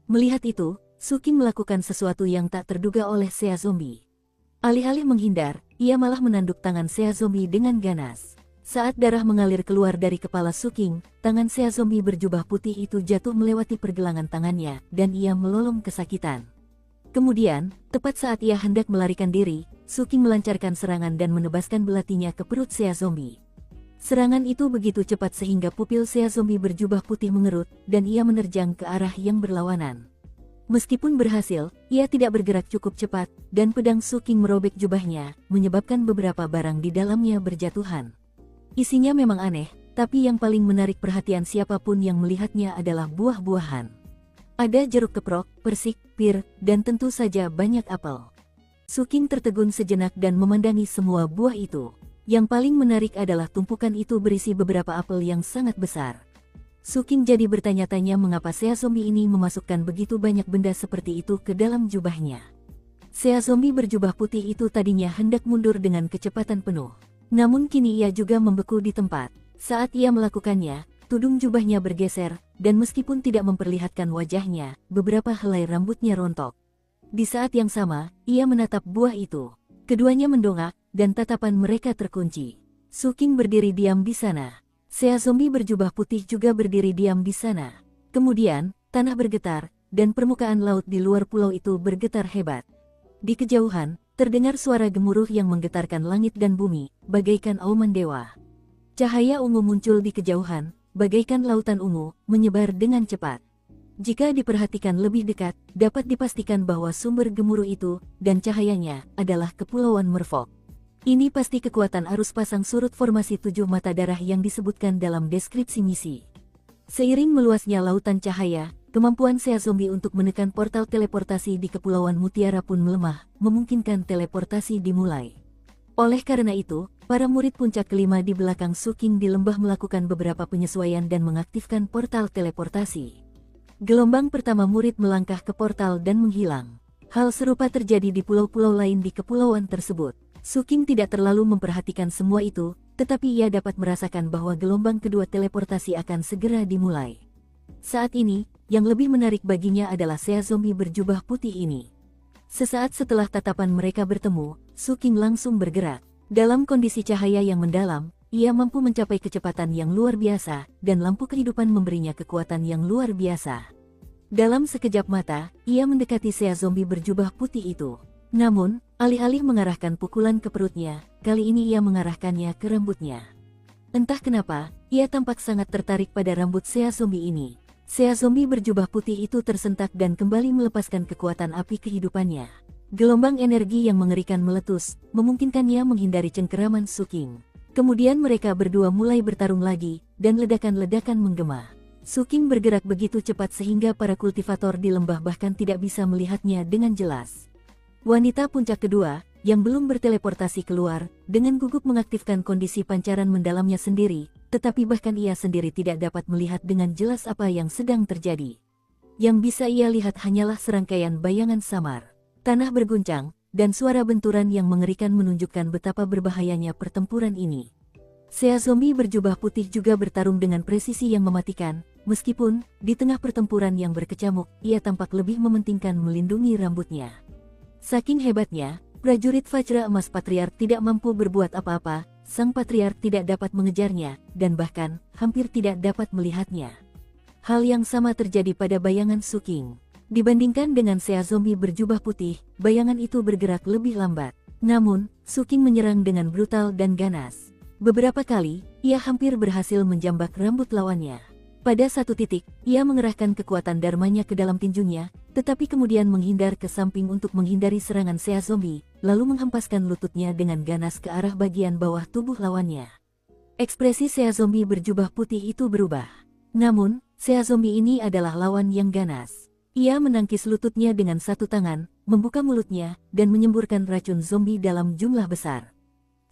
Melihat itu, Suking melakukan sesuatu yang tak terduga oleh sea zombie. Alih-alih menghindar, ia malah menanduk tangan sea zombie dengan ganas. Saat darah mengalir keluar dari kepala Suking, tangan sea zombie berjubah putih itu jatuh melewati pergelangan tangannya, dan ia melolong kesakitan. Kemudian, tepat saat ia hendak melarikan diri, Suking melancarkan serangan dan menebaskan belatinya ke perut sea zombie. Serangan itu begitu cepat sehingga pupil sea zombie berjubah putih mengerut, dan ia menerjang ke arah yang berlawanan. Meskipun berhasil, ia tidak bergerak cukup cepat, dan pedang Suking merobek jubahnya, menyebabkan beberapa barang di dalamnya berjatuhan. Isinya memang aneh, tapi yang paling menarik perhatian siapapun yang melihatnya adalah buah-buahan. Ada jeruk keprok, persik, pir, dan tentu saja banyak apel. Suking tertegun sejenak dan memandangi semua buah itu. Yang paling menarik adalah tumpukan itu berisi beberapa apel yang sangat besar. Su King jadi bertanya-tanya mengapa Sea Zombie ini memasukkan begitu banyak benda seperti itu ke dalam jubahnya. Sea Zombie berjubah putih itu tadinya hendak mundur dengan kecepatan penuh. Namun kini ia juga membeku di tempat. Saat ia melakukannya, tudung jubahnya bergeser, dan meskipun tidak memperlihatkan wajahnya, beberapa helai rambutnya rontok. Di saat yang sama, ia menatap buah itu. Keduanya mendongak, dan tatapan mereka terkunci. Su King berdiri diam di sana. Sea Zombie berjubah putih juga berdiri diam di sana. Kemudian, tanah bergetar, dan permukaan laut di luar pulau itu bergetar hebat. Di kejauhan, terdengar suara gemuruh yang menggetarkan langit dan bumi, bagaikan auman dewa. Cahaya ungu muncul di kejauhan, bagaikan lautan ungu, menyebar dengan cepat. Jika diperhatikan lebih dekat, dapat dipastikan bahwa sumber gemuruh itu, dan cahayanya, adalah Kepulauan Merfolk. Ini pasti kekuatan arus pasang surut formasi 7 mata darah yang disebutkan dalam deskripsi misi. Seiring meluasnya lautan cahaya, kemampuan Sea Zombie untuk menekan portal teleportasi di Kepulauan Mutiara pun melemah, memungkinkan teleportasi dimulai. Oleh karena itu, para murid puncak kelima di belakang Su King di lembah melakukan beberapa penyesuaian dan mengaktifkan portal teleportasi. Gelombang pertama murid melangkah ke portal dan menghilang. Hal serupa terjadi di pulau-pulau lain di kepulauan tersebut. Su King tidak terlalu memperhatikan semua itu, tetapi ia dapat merasakan bahwa gelombang kedua teleportasi akan segera dimulai. Saat ini, yang lebih menarik baginya adalah Sea Zombie berjubah putih ini. Sesaat setelah tatapan mereka bertemu, Su King langsung bergerak. Dalam kondisi cahaya yang mendalam, ia mampu mencapai kecepatan yang luar biasa, dan lampu kehidupan memberinya kekuatan yang luar biasa. Dalam sekejap mata, ia mendekati Sea Zombie berjubah putih itu. Namun, alih-alih mengarahkan pukulan ke perutnya, kali ini ia mengarahkannya ke rambutnya. Entah kenapa, ia tampak sangat tertarik pada rambut Sea Zombie ini. Sea Zombie berjubah putih itu tersentak dan kembali melepaskan kekuatan api kehidupannya. Gelombang energi yang mengerikan meletus, memungkinkannya menghindari cengkeraman Su King. Kemudian mereka berdua mulai bertarung lagi, dan ledakan-ledakan menggema. Su King bergerak begitu cepat sehingga para kultivator di lembah bahkan tidak bisa melihatnya dengan jelas. Wanita puncak kedua, yang belum berteleportasi keluar, dengan gugup mengaktifkan kondisi pancaran mendalamnya sendiri, tetapi bahkan ia sendiri tidak dapat melihat dengan jelas apa yang sedang terjadi. Yang bisa ia lihat hanyalah serangkaian bayangan samar. Tanah berguncang, dan suara benturan yang mengerikan menunjukkan betapa berbahayanya pertempuran ini. Sea Zombie berjubah putih juga bertarung dengan presisi yang mematikan, meskipun, di tengah pertempuran yang berkecamuk, ia tampak lebih mementingkan melindungi rambutnya. Saking hebatnya, prajurit Vajra Emas Patriark tidak mampu berbuat apa-apa, sang Patriark tidak dapat mengejarnya, dan bahkan, hampir tidak dapat melihatnya. Hal yang sama terjadi pada bayangan Su King. Dibandingkan dengan Sea Zombie berjubah putih, bayangan itu bergerak lebih lambat. Namun, Su King menyerang dengan brutal dan ganas. Beberapa kali, ia hampir berhasil menjambak rambut lawannya. Pada satu titik, ia mengerahkan kekuatan dharmanya ke dalam tinjunya, tetapi kemudian menghindar ke samping untuk menghindari serangan Sea Zombie, lalu menghempaskan lututnya dengan ganas ke arah bagian bawah tubuh lawannya. Ekspresi Sea Zombie berjubah putih itu berubah. Namun, Sea Zombie ini adalah lawan yang ganas. Ia menangkis lututnya dengan satu tangan, membuka mulutnya, dan menyemburkan racun zombie dalam jumlah besar.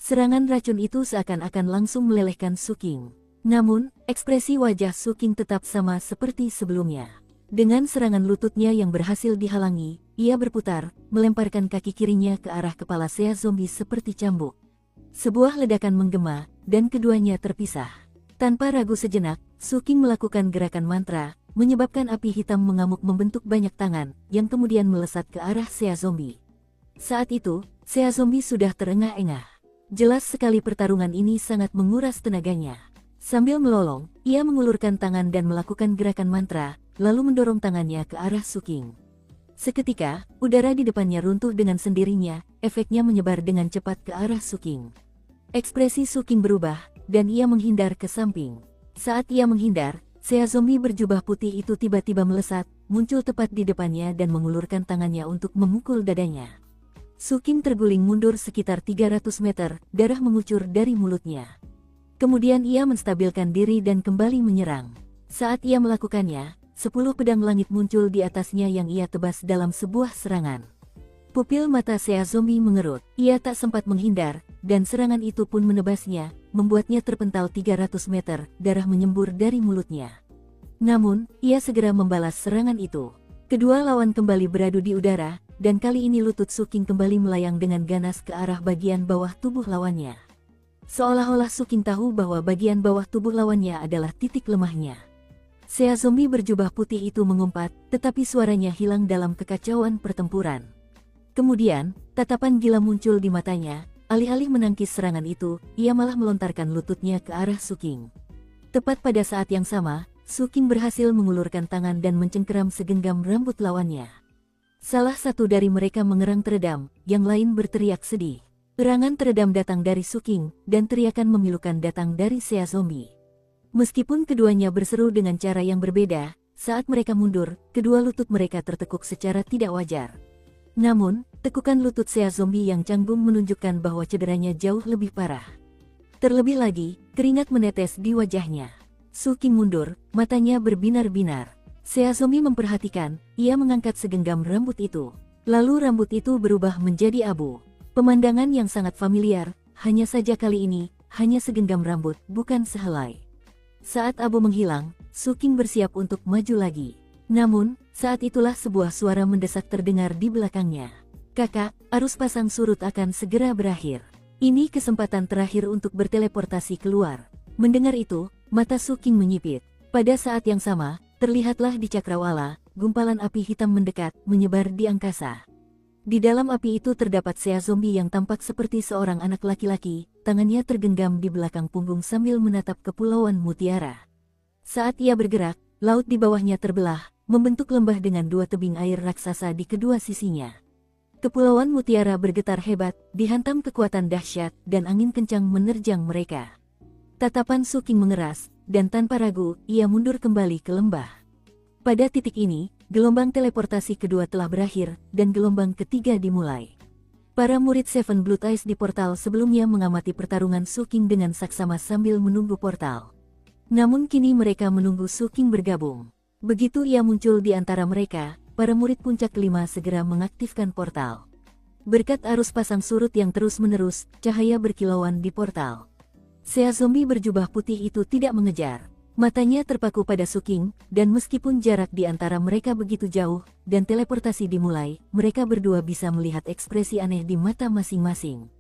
Serangan racun itu seakan-akan langsung melelehkan Su King. Namun, ekspresi wajah Su King tetap sama seperti sebelumnya. Dengan serangan lututnya yang berhasil dihalangi, ia berputar, melemparkan kaki kirinya ke arah kepala Sea Zombie seperti cambuk. Sebuah ledakan menggema, dan keduanya terpisah. Tanpa ragu sejenak, Su King melakukan gerakan mantra, menyebabkan api hitam mengamuk membentuk banyak tangan, yang kemudian melesat ke arah Sea Zombie. Saat itu, Sea Zombie sudah terengah-engah. Jelas sekali pertarungan ini sangat menguras tenaganya. Sambil melolong, ia mengulurkan tangan dan melakukan gerakan mantra, lalu mendorong tangannya ke arah Su King. Seketika, udara di depannya runtuh dengan sendirinya, efeknya menyebar dengan cepat ke arah Su King. Ekspresi Su King berubah, dan ia menghindar ke samping. Saat ia menghindar, Sea Zombie berjubah putih itu tiba-tiba melesat, muncul tepat di depannya dan mengulurkan tangannya untuk memukul dadanya. Su King terguling mundur sekitar 300 meter, darah mengucur dari mulutnya. Kemudian ia menstabilkan diri dan kembali menyerang. Saat ia melakukannya, 10 pedang langit muncul di atasnya yang ia tebas dalam sebuah serangan. Pupil mata Seazomi mengerut. Ia tak sempat menghindar, dan serangan itu pun menebasnya, membuatnya terpental 300 meter, darah menyembur dari mulutnya. Namun, ia segera membalas serangan itu. Kedua lawan kembali beradu di udara, dan kali ini lutut Suking kembali melayang dengan ganas ke arah bagian bawah tubuh lawannya. Seolah-olah Suking tahu bahwa bagian bawah tubuh lawannya adalah titik lemahnya. Seazomi berjubah putih itu mengumpat, tetapi suaranya hilang dalam kekacauan pertempuran. Kemudian, tatapan gila muncul di matanya. Alih-alih menangkis serangan itu, ia malah melontarkan lututnya ke arah Suking. Tepat pada saat yang sama, Suking berhasil mengulurkan tangan dan mencengkeram segenggam rambut lawannya. Salah satu dari mereka mengerang teredam, yang lain berteriak sedih. Erangan teredam datang dari Suking, dan teriakan memilukan datang dari Seazomi. Meskipun keduanya berseru dengan cara yang berbeda, saat mereka mundur, kedua lutut mereka tertekuk secara tidak wajar. Namun, tekukan lutut Seazomi yang canggung menunjukkan bahwa cederanya jauh lebih parah. Terlebih lagi, keringat menetes di wajahnya. Suking mundur, matanya berbinar-binar. Seazomi memperhatikan, ia mengangkat segenggam rambut itu. Lalu rambut itu berubah menjadi abu. Pemandangan yang sangat familiar, hanya saja kali ini, hanya segenggam rambut, bukan sehelai. Saat abu menghilang, Suking bersiap untuk maju lagi. Namun, saat itulah sebuah suara mendesak terdengar di belakangnya. "Kakak, arus pasang surut akan segera berakhir. Ini kesempatan terakhir untuk berteleportasi keluar." Mendengar itu, mata Suking menyipit. Pada saat yang sama, terlihatlah di cakrawala, gumpalan api hitam mendekat, menyebar di angkasa. Di dalam api itu terdapat Seazomi yang tampak seperti seorang anak laki-laki, tangannya tergenggam di belakang punggung sambil menatap Kepulauan Mutiara. Saat ia bergerak, laut di bawahnya terbelah, membentuk lembah dengan dua tebing air raksasa di kedua sisinya. Kepulauan Mutiara bergetar hebat, dihantam kekuatan dahsyat, dan angin kencang menerjang mereka. Tatapan Suking mengeras, dan tanpa ragu, ia mundur kembali ke lembah. Pada titik ini, gelombang teleportasi kedua telah berakhir, dan gelombang ketiga dimulai. Para murid Seven Blood Eyes di portal sebelumnya mengamati pertarungan Suking dengan saksama sambil menunggu portal. Namun kini mereka menunggu Suking bergabung. Begitu ia muncul di antara mereka, para murid puncak kelima segera mengaktifkan portal. Berkat arus pasang surut yang terus-menerus, cahaya berkilauan di portal. Seazomi berjubah putih itu tidak mengejar. Matanya terpaku pada Suking, dan meskipun jarak di antara mereka begitu jauh, dan teleportasi dimulai, mereka berdua bisa melihat ekspresi aneh di mata masing-masing.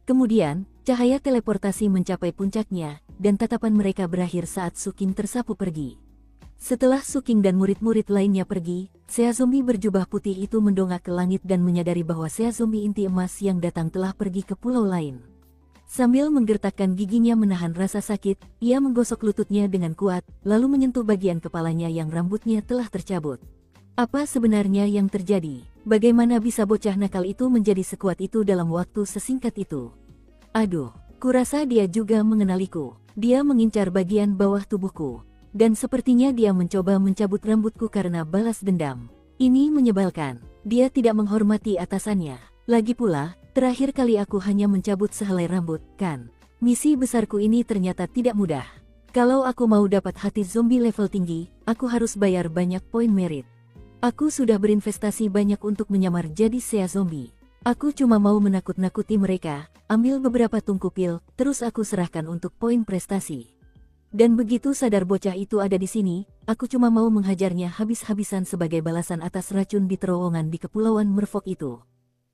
Kemudian, cahaya teleportasi mencapai puncaknya, dan tatapan mereka berakhir saat Suking tersapu pergi. Setelah Suking dan murid-murid lainnya pergi, Seazomi berjubah putih itu mendongak ke langit dan menyadari bahwa Seazomi inti emas yang datang telah pergi ke pulau lain. Sambil menggertakkan giginya menahan rasa sakit, ia menggosok lututnya dengan kuat, lalu menyentuh bagian kepalanya yang rambutnya telah tercabut. Apa sebenarnya yang terjadi? Bagaimana bisa bocah nakal itu menjadi sekuat itu dalam waktu sesingkat itu? Aduh, kurasa dia juga mengenaliku. Dia mengincar bagian bawah tubuhku. Dan sepertinya dia mencoba mencabut rambutku karena balas dendam. Ini menyebalkan. Dia tidak menghormati atasannya. Lagi pula, terakhir kali aku hanya mencabut sehelai rambut, kan? Misi besarku ini ternyata tidak mudah. Kalau aku mau dapat hati zombie level tinggi, aku harus bayar banyak poin merit. Aku sudah berinvestasi banyak untuk menyamar jadi Seazomi. Aku cuma mau menakut-nakuti mereka, ambil beberapa tungku pil, terus aku serahkan untuk poin prestasi. Dan begitu sadar bocah itu ada di sini, aku cuma mau menghajarnya habis-habisan sebagai balasan atas racun di terowongan di Kepulauan Merfolk itu.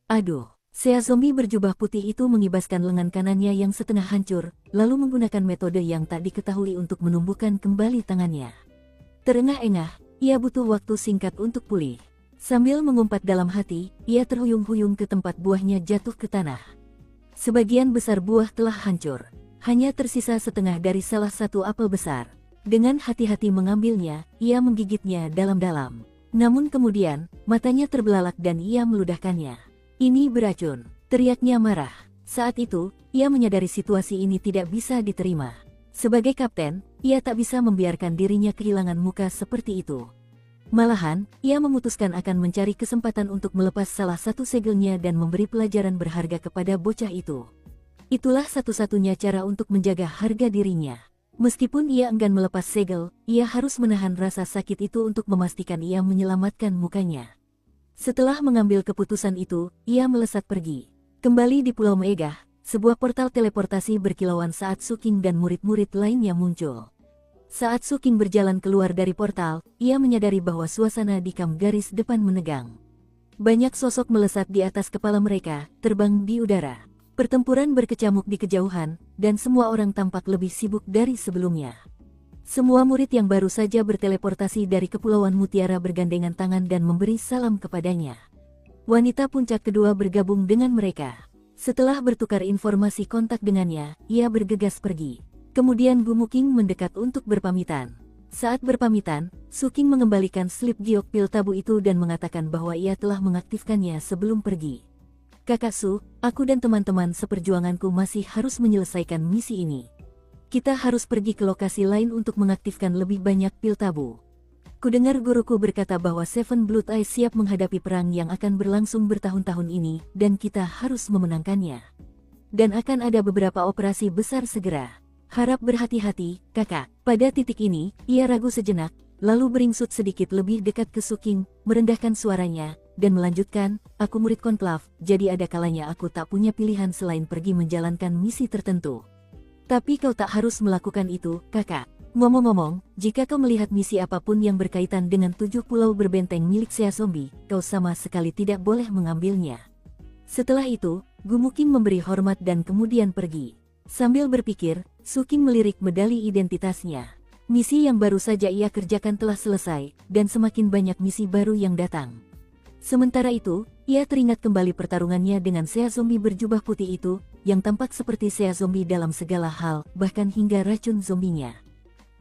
Aduh, Seazomi berjubah putih itu mengibaskan lengan kanannya yang setengah hancur, lalu menggunakan metode yang tak diketahui untuk menumbuhkan kembali tangannya. Terengah-engah, ia butuh waktu singkat untuk pulih. Sambil mengumpat dalam hati, ia terhuyung-huyung ke tempat buahnya jatuh ke tanah. Sebagian besar buah telah hancur. Hanya tersisa setengah dari salah satu apel besar. Dengan hati-hati mengambilnya, ia menggigitnya dalam-dalam. Namun kemudian, matanya terbelalak dan ia meludahkannya. Ini beracun, teriaknya marah. Saat itu, ia menyadari situasi ini tidak bisa diterima. Sebagai kapten, ia tak bisa membiarkan dirinya kehilangan muka seperti itu. Malahan, ia memutuskan akan mencari kesempatan untuk melepas salah satu segelnya dan memberi pelajaran berharga kepada bocah itu. Itulah satu-satunya cara untuk menjaga harga dirinya. Meskipun ia enggan melepas segel, ia harus menahan rasa sakit itu untuk memastikan ia menyelamatkan mukanya. Setelah mengambil keputusan itu, ia melesat pergi. Kembali di Pulau Maegah, sebuah portal teleportasi berkilauan saat Suking dan murid-murid lainnya muncul. Saat Suking berjalan keluar dari portal, ia menyadari bahwa suasana di kamp garis depan menegang. Banyak sosok melesat di atas kepala mereka, terbang di udara. Pertempuran berkecamuk di kejauhan, dan semua orang tampak lebih sibuk dari sebelumnya. Semua murid yang baru saja berteleportasi dari Kepulauan Mutiara bergandengan tangan dan memberi salam kepadanya. Wanita puncak kedua bergabung dengan mereka. Setelah bertukar informasi kontak dengannya, ia bergegas pergi. Kemudian Gumuking mendekat untuk berpamitan. Saat berpamitan, Suking mengembalikan slip giok pil tabu itu dan mengatakan bahwa ia telah mengaktifkannya sebelum pergi. Kakak Su, aku dan teman-teman seperjuanganku masih harus menyelesaikan misi ini. Kita harus pergi ke lokasi lain untuk mengaktifkan lebih banyak pil tabu. Kudengar guruku berkata bahwa Seven Blood Eyes siap menghadapi perang yang akan berlangsung bertahun-tahun ini, dan kita harus memenangkannya. Dan akan ada beberapa operasi besar segera. Harap berhati-hati, kakak. Pada titik ini, ia ragu sejenak, lalu beringsut sedikit lebih dekat ke Suking, merendahkan suaranya, dan melanjutkan, aku murid konklav, jadi ada kalanya aku tak punya pilihan selain pergi menjalankan misi tertentu. Tapi kau tak harus melakukan itu, kakak. Ngomong-ngomong, jika kau melihat misi apapun yang berkaitan dengan 7 pulau berbenteng milik Sea Zombie, kau sama sekali tidak boleh mengambilnya. Setelah itu, Gumuking memberi hormat dan kemudian pergi. Sambil berpikir, Suking melirik medali identitasnya. Misi yang baru saja ia kerjakan telah selesai, dan semakin banyak misi baru yang datang. Sementara itu, ia teringat kembali pertarungannya dengan Sea Zombie berjubah putih itu, yang tampak seperti Sea Zombie dalam segala hal, bahkan hingga racun zombinya.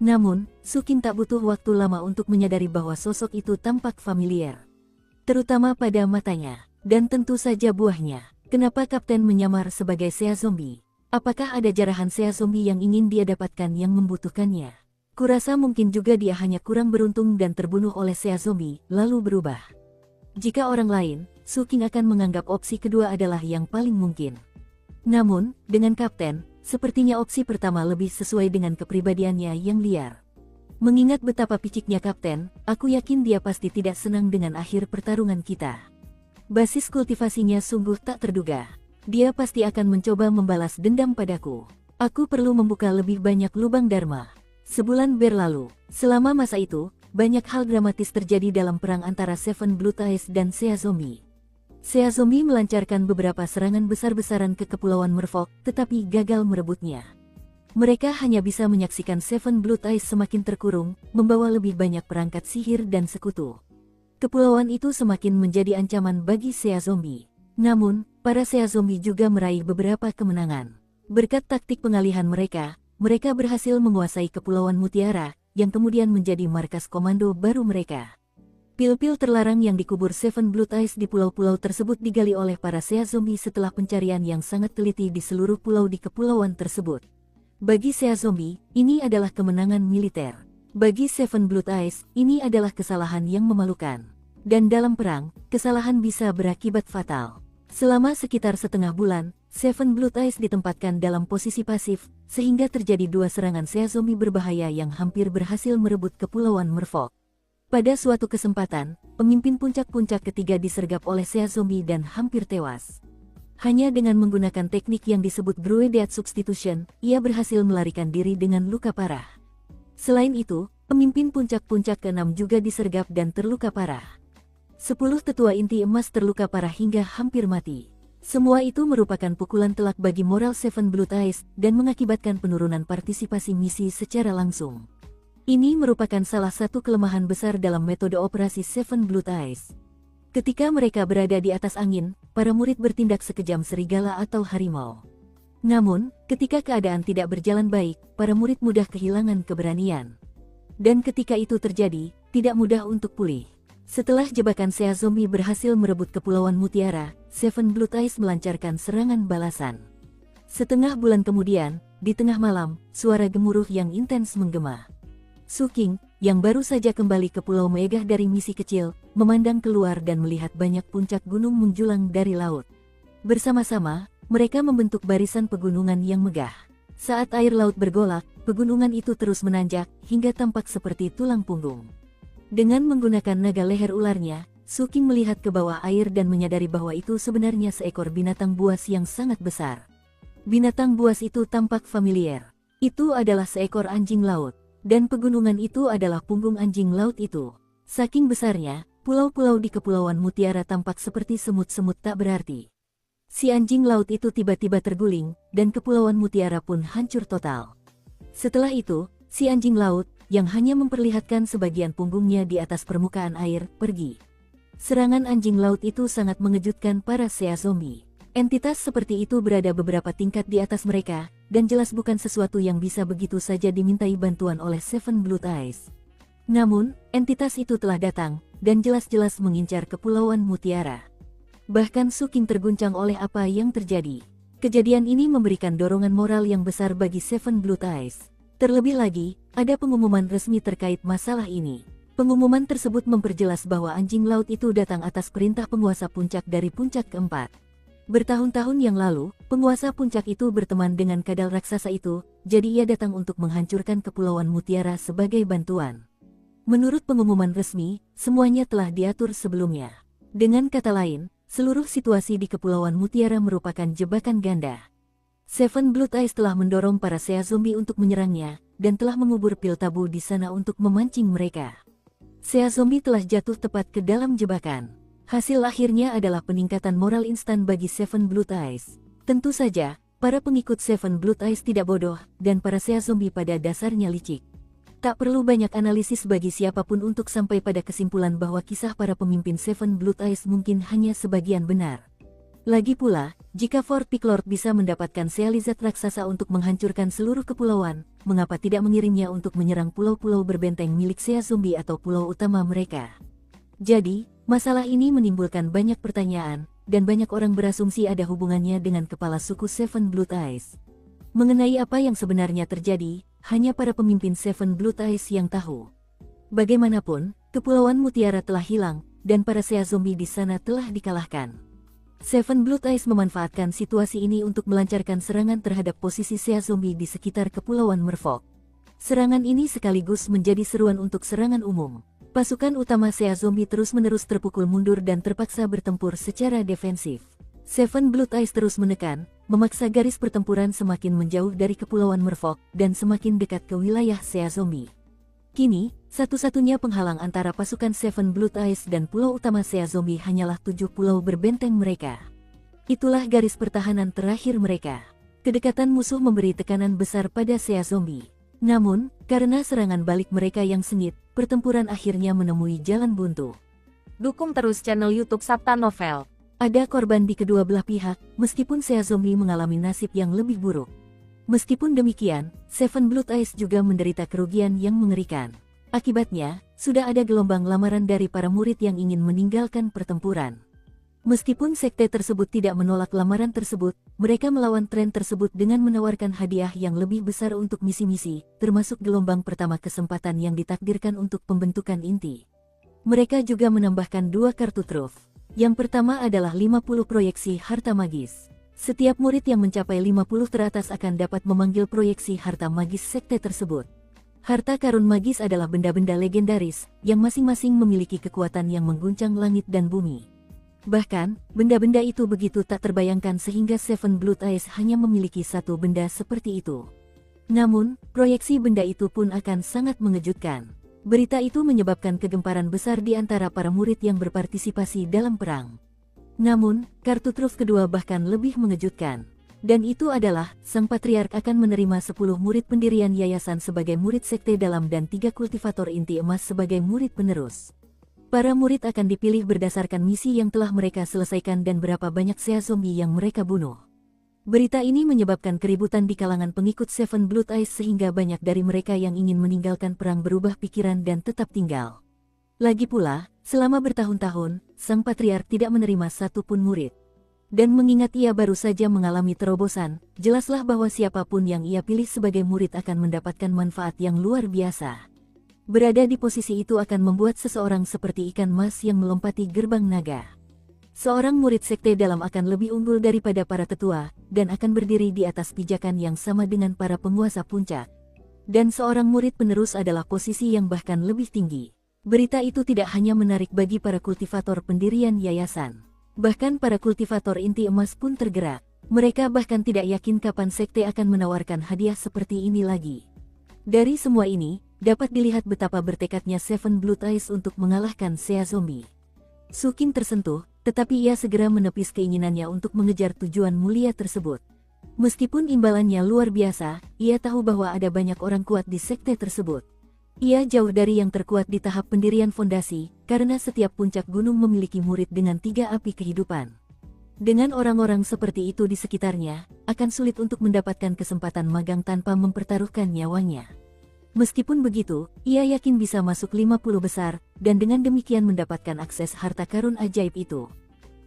Namun, Suking tak butuh waktu lama untuk menyadari bahwa sosok itu tampak familiar. Terutama pada matanya, dan tentu saja buahnya. Kenapa Kapten menyamar sebagai Sea Zombie? Apakah ada jarahan Sea Zombie yang ingin dia dapatkan yang membutuhkannya? Kurasa mungkin juga dia hanya kurang beruntung dan terbunuh oleh Sea Zombie, lalu berubah. Jika orang lain, Suking akan menganggap opsi kedua adalah yang paling mungkin. Namun, dengan Kapten, sepertinya opsi pertama lebih sesuai dengan kepribadiannya yang liar. Mengingat betapa piciknya Kapten, aku yakin dia pasti tidak senang dengan akhir pertarungan kita. Basis kultivasinya sungguh tak terduga. Dia pasti akan mencoba membalas dendam padaku. Aku perlu membuka lebih banyak lubang dharma. Sebulan berlalu. Selama masa itu, banyak hal dramatis terjadi dalam perang antara Seven Blood Eyes dan Sea Zombie. Sea Zombie melancarkan beberapa serangan besar-besaran ke Kepulauan Merfolk, tetapi gagal merebutnya. Mereka hanya bisa menyaksikan Seven Blood Eyes semakin terkurung, membawa lebih banyak perangkat sihir dan sekutu. Kepulauan itu semakin menjadi ancaman bagi Sea Zombie. Namun, para Sea Zombie juga meraih beberapa kemenangan. Berkat taktik pengalihan mereka berhasil menguasai Kepulauan Mutiara, yang kemudian menjadi markas komando baru mereka. Pil-pil terlarang yang dikubur Seven Blood Eyes di pulau-pulau tersebut digali oleh para Sea Zombie setelah pencarian yang sangat teliti di seluruh pulau di kepulauan tersebut. Bagi Sea Zombie, ini adalah kemenangan militer. Bagi Seven Blood Eyes, ini adalah kesalahan yang memalukan. Dan dalam perang, kesalahan bisa berakibat fatal. Selama sekitar setengah bulan, Seven Blood Eyes ditempatkan dalam posisi pasif, sehingga terjadi 2 serangan Sea Zombie berbahaya yang hampir berhasil merebut Kepulauan Merfolk. Pada suatu kesempatan, pemimpin puncak-puncak ketiga disergap oleh Sea Zombie dan hampir tewas. Hanya dengan menggunakan teknik yang disebut Gruedeat Substitution, ia berhasil melarikan diri dengan luka parah. Selain itu, pemimpin puncak-puncak ke-6 juga disergap dan terluka parah. 10 tetua inti emas terluka parah hingga hampir mati. Semua itu merupakan pukulan telak bagi moral Seven Blood Eyes dan mengakibatkan penurunan partisipasi misi secara langsung. Ini merupakan salah satu kelemahan besar dalam metode operasi Seven Blood Eyes. Ketika mereka berada di atas angin, para murid bertindak sekejam serigala atau harimau. Namun, ketika keadaan tidak berjalan baik, para murid mudah kehilangan keberanian. Dan ketika itu terjadi, tidak mudah untuk pulih. Setelah jebakan Sea Zombie berhasil merebut Kepulauan Mutiara, Seven Blood Eyes melancarkan serangan balasan. Setengah bulan kemudian, di tengah malam, suara gemuruh yang intens menggema. Suking, yang baru saja kembali ke Pulau Maegah dari misi kecil, memandang keluar dan melihat banyak puncak gunung menjulang dari laut. Bersama-sama, mereka membentuk barisan pegunungan yang megah. Saat air laut bergolak, pegunungan itu terus menanjak, hingga tampak seperti tulang punggung. Dengan menggunakan naga leher ularnya, Suking melihat ke bawah air dan menyadari bahwa itu sebenarnya seekor binatang buas yang sangat besar. Binatang buas itu tampak familiar. Itu adalah seekor anjing laut, dan pegunungan itu adalah punggung anjing laut itu. Saking besarnya, pulau-pulau di Kepulauan Mutiara tampak seperti semut-semut tak berarti. Si anjing laut itu tiba-tiba terguling, dan Kepulauan Mutiara pun hancur total. Setelah itu, si anjing laut, yang hanya memperlihatkan sebagian punggungnya di atas permukaan air, pergi. Serangan anjing laut itu sangat mengejutkan para sea zombie. Entitas seperti itu berada beberapa tingkat di atas mereka, dan jelas bukan sesuatu yang bisa begitu saja dimintai bantuan oleh Seven Blood Eyes. Namun, entitas itu telah datang, dan jelas-jelas mengincar Kepulauan Mutiara. Bahkan Suking terguncang oleh apa yang terjadi. Kejadian ini memberikan dorongan moral yang besar bagi Seven Blood Eyes. Terlebih lagi, ada pengumuman resmi terkait masalah ini. Pengumuman tersebut memperjelas bahwa anjing laut itu datang atas perintah penguasa puncak dari puncak keempat. Bertahun-tahun yang lalu, penguasa puncak itu berteman dengan kadal raksasa itu, jadi ia datang untuk menghancurkan Kepulauan Mutiara sebagai bantuan. Menurut pengumuman resmi, semuanya telah diatur sebelumnya. Dengan kata lain, seluruh situasi di Kepulauan Mutiara merupakan jebakan ganda. Seven Blood Eyes telah mendorong para sea zombie untuk menyerangnya, dan telah mengubur pil tabu di sana untuk memancing mereka. Sea zombie telah jatuh tepat ke dalam jebakan. Hasil akhirnya adalah peningkatan moral instan bagi Seven Blood Eyes. Tentu saja, para pengikut Seven Blood Eyes tidak bodoh, dan para sea zombie pada dasarnya licik. Tak perlu banyak analisis bagi siapapun untuk sampai pada kesimpulan bahwa kisah para pemimpin Seven Blood Eyes mungkin hanya sebagian benar. Lagi pula, jika Fort Picklord bisa mendapatkan sea lizard raksasa untuk menghancurkan seluruh kepulauan, mengapa tidak mengirimnya untuk menyerang pulau-pulau berbenteng milik sea zombie atau pulau utama mereka? Jadi, masalah ini menimbulkan banyak pertanyaan, dan banyak orang berasumsi ada hubungannya dengan kepala suku Seven Blood Eyes. Mengenai apa yang sebenarnya terjadi, hanya para pemimpin Seven Blood Eyes yang tahu. Bagaimanapun, Kepulauan Mutiara telah hilang, dan para sea zombie di sana telah dikalahkan. Seven Blood Eyes memanfaatkan situasi ini untuk melancarkan serangan terhadap posisi sea zombie di sekitar Kepulauan Merfolk. Serangan ini sekaligus menjadi seruan untuk serangan umum. Pasukan utama sea zombie terus-menerus terpukul mundur dan terpaksa bertempur secara defensif. Seven Blood Eyes terus menekan, memaksa garis pertempuran semakin menjauh dari Kepulauan Merfolk dan semakin dekat ke wilayah sea zombie. Kini, satu-satunya penghalang antara pasukan Seven Blood Eyes dan pulau utama sea zombie hanyalah 7 pulau berbenteng mereka. Itulah garis pertahanan terakhir mereka. Kedekatan musuh memberi tekanan besar pada sea zombie. Namun, karena serangan balik mereka yang sengit, pertempuran akhirnya menemui jalan buntu. Dukung terus channel YouTube Sabta Novel. Ada korban di kedua belah pihak, meskipun sea zombie mengalami nasib yang lebih buruk. Meskipun demikian, Seven Blood Eyes juga menderita kerugian yang mengerikan. Akibatnya, sudah ada gelombang lamaran dari para murid yang ingin meninggalkan pertempuran. Meskipun sekte tersebut tidak menolak lamaran tersebut, mereka melawan tren tersebut dengan menawarkan hadiah yang lebih besar untuk misi-misi, termasuk gelombang pertama kesempatan yang ditakdirkan untuk pembentukan inti. Mereka juga menambahkan 2 kartu truf. Yang pertama adalah 50 proyeksi harta magis. Setiap murid yang mencapai 50 teratas akan dapat memanggil proyeksi harta magis sekte tersebut. Harta karun magis adalah benda-benda legendaris, yang masing-masing memiliki kekuatan yang mengguncang langit dan bumi. Bahkan, benda-benda itu begitu tak terbayangkan sehingga Seven Blood Eyes hanya memiliki satu benda seperti itu. Namun, proyeksi benda itu pun akan sangat mengejutkan. Berita itu menyebabkan kegemparan besar di antara para murid yang berpartisipasi dalam perang. Namun, kartu truf kedua bahkan lebih mengejutkan. Dan itu adalah, sang patriark akan menerima 10 murid pendirian yayasan sebagai murid sekte dalam dan 3 kultivator inti emas sebagai murid penerus. Para murid akan dipilih berdasarkan misi yang telah mereka selesaikan dan berapa banyak sea zombie yang mereka bunuh. Berita ini menyebabkan keributan di kalangan pengikut Seven Blood Eyes sehingga banyak dari mereka yang ingin meninggalkan perang berubah pikiran dan tetap tinggal. Lagi pula, selama bertahun-tahun, sang patriark tidak menerima satupun murid. Dan mengingat ia baru saja mengalami terobosan, jelaslah bahwa siapapun yang ia pilih sebagai murid akan mendapatkan manfaat yang luar biasa. Berada di posisi itu akan membuat seseorang seperti ikan mas yang melompati gerbang naga. Seorang murid sekte dalam akan lebih unggul daripada para tetua, dan akan berdiri di atas pijakan yang sama dengan para penguasa puncak. Dan seorang murid penerus adalah posisi yang bahkan lebih tinggi. Berita itu tidak hanya menarik bagi para kultivator pendirian yayasan. Bahkan para kultivator inti emas pun tergerak. Mereka bahkan tidak yakin kapan sekte akan menawarkan hadiah seperti ini lagi. Dari semua ini, dapat dilihat betapa bertekadnya Seven Blood Eyes untuk mengalahkan Sea Zombie. Su King tersentuh, tetapi ia segera menepis keinginannya untuk mengejar tujuan mulia tersebut. Meskipun imbalannya luar biasa, ia tahu bahwa ada banyak orang kuat di sekte tersebut. Ia jauh dari yang terkuat di tahap pendirian fondasi, karena setiap puncak gunung memiliki murid dengan 3 api kehidupan. Dengan orang-orang seperti itu di sekitarnya, akan sulit untuk mendapatkan kesempatan magang tanpa mempertaruhkan nyawanya. Meskipun begitu, ia yakin bisa masuk 50 besar, dan dengan demikian mendapatkan akses harta karun ajaib itu.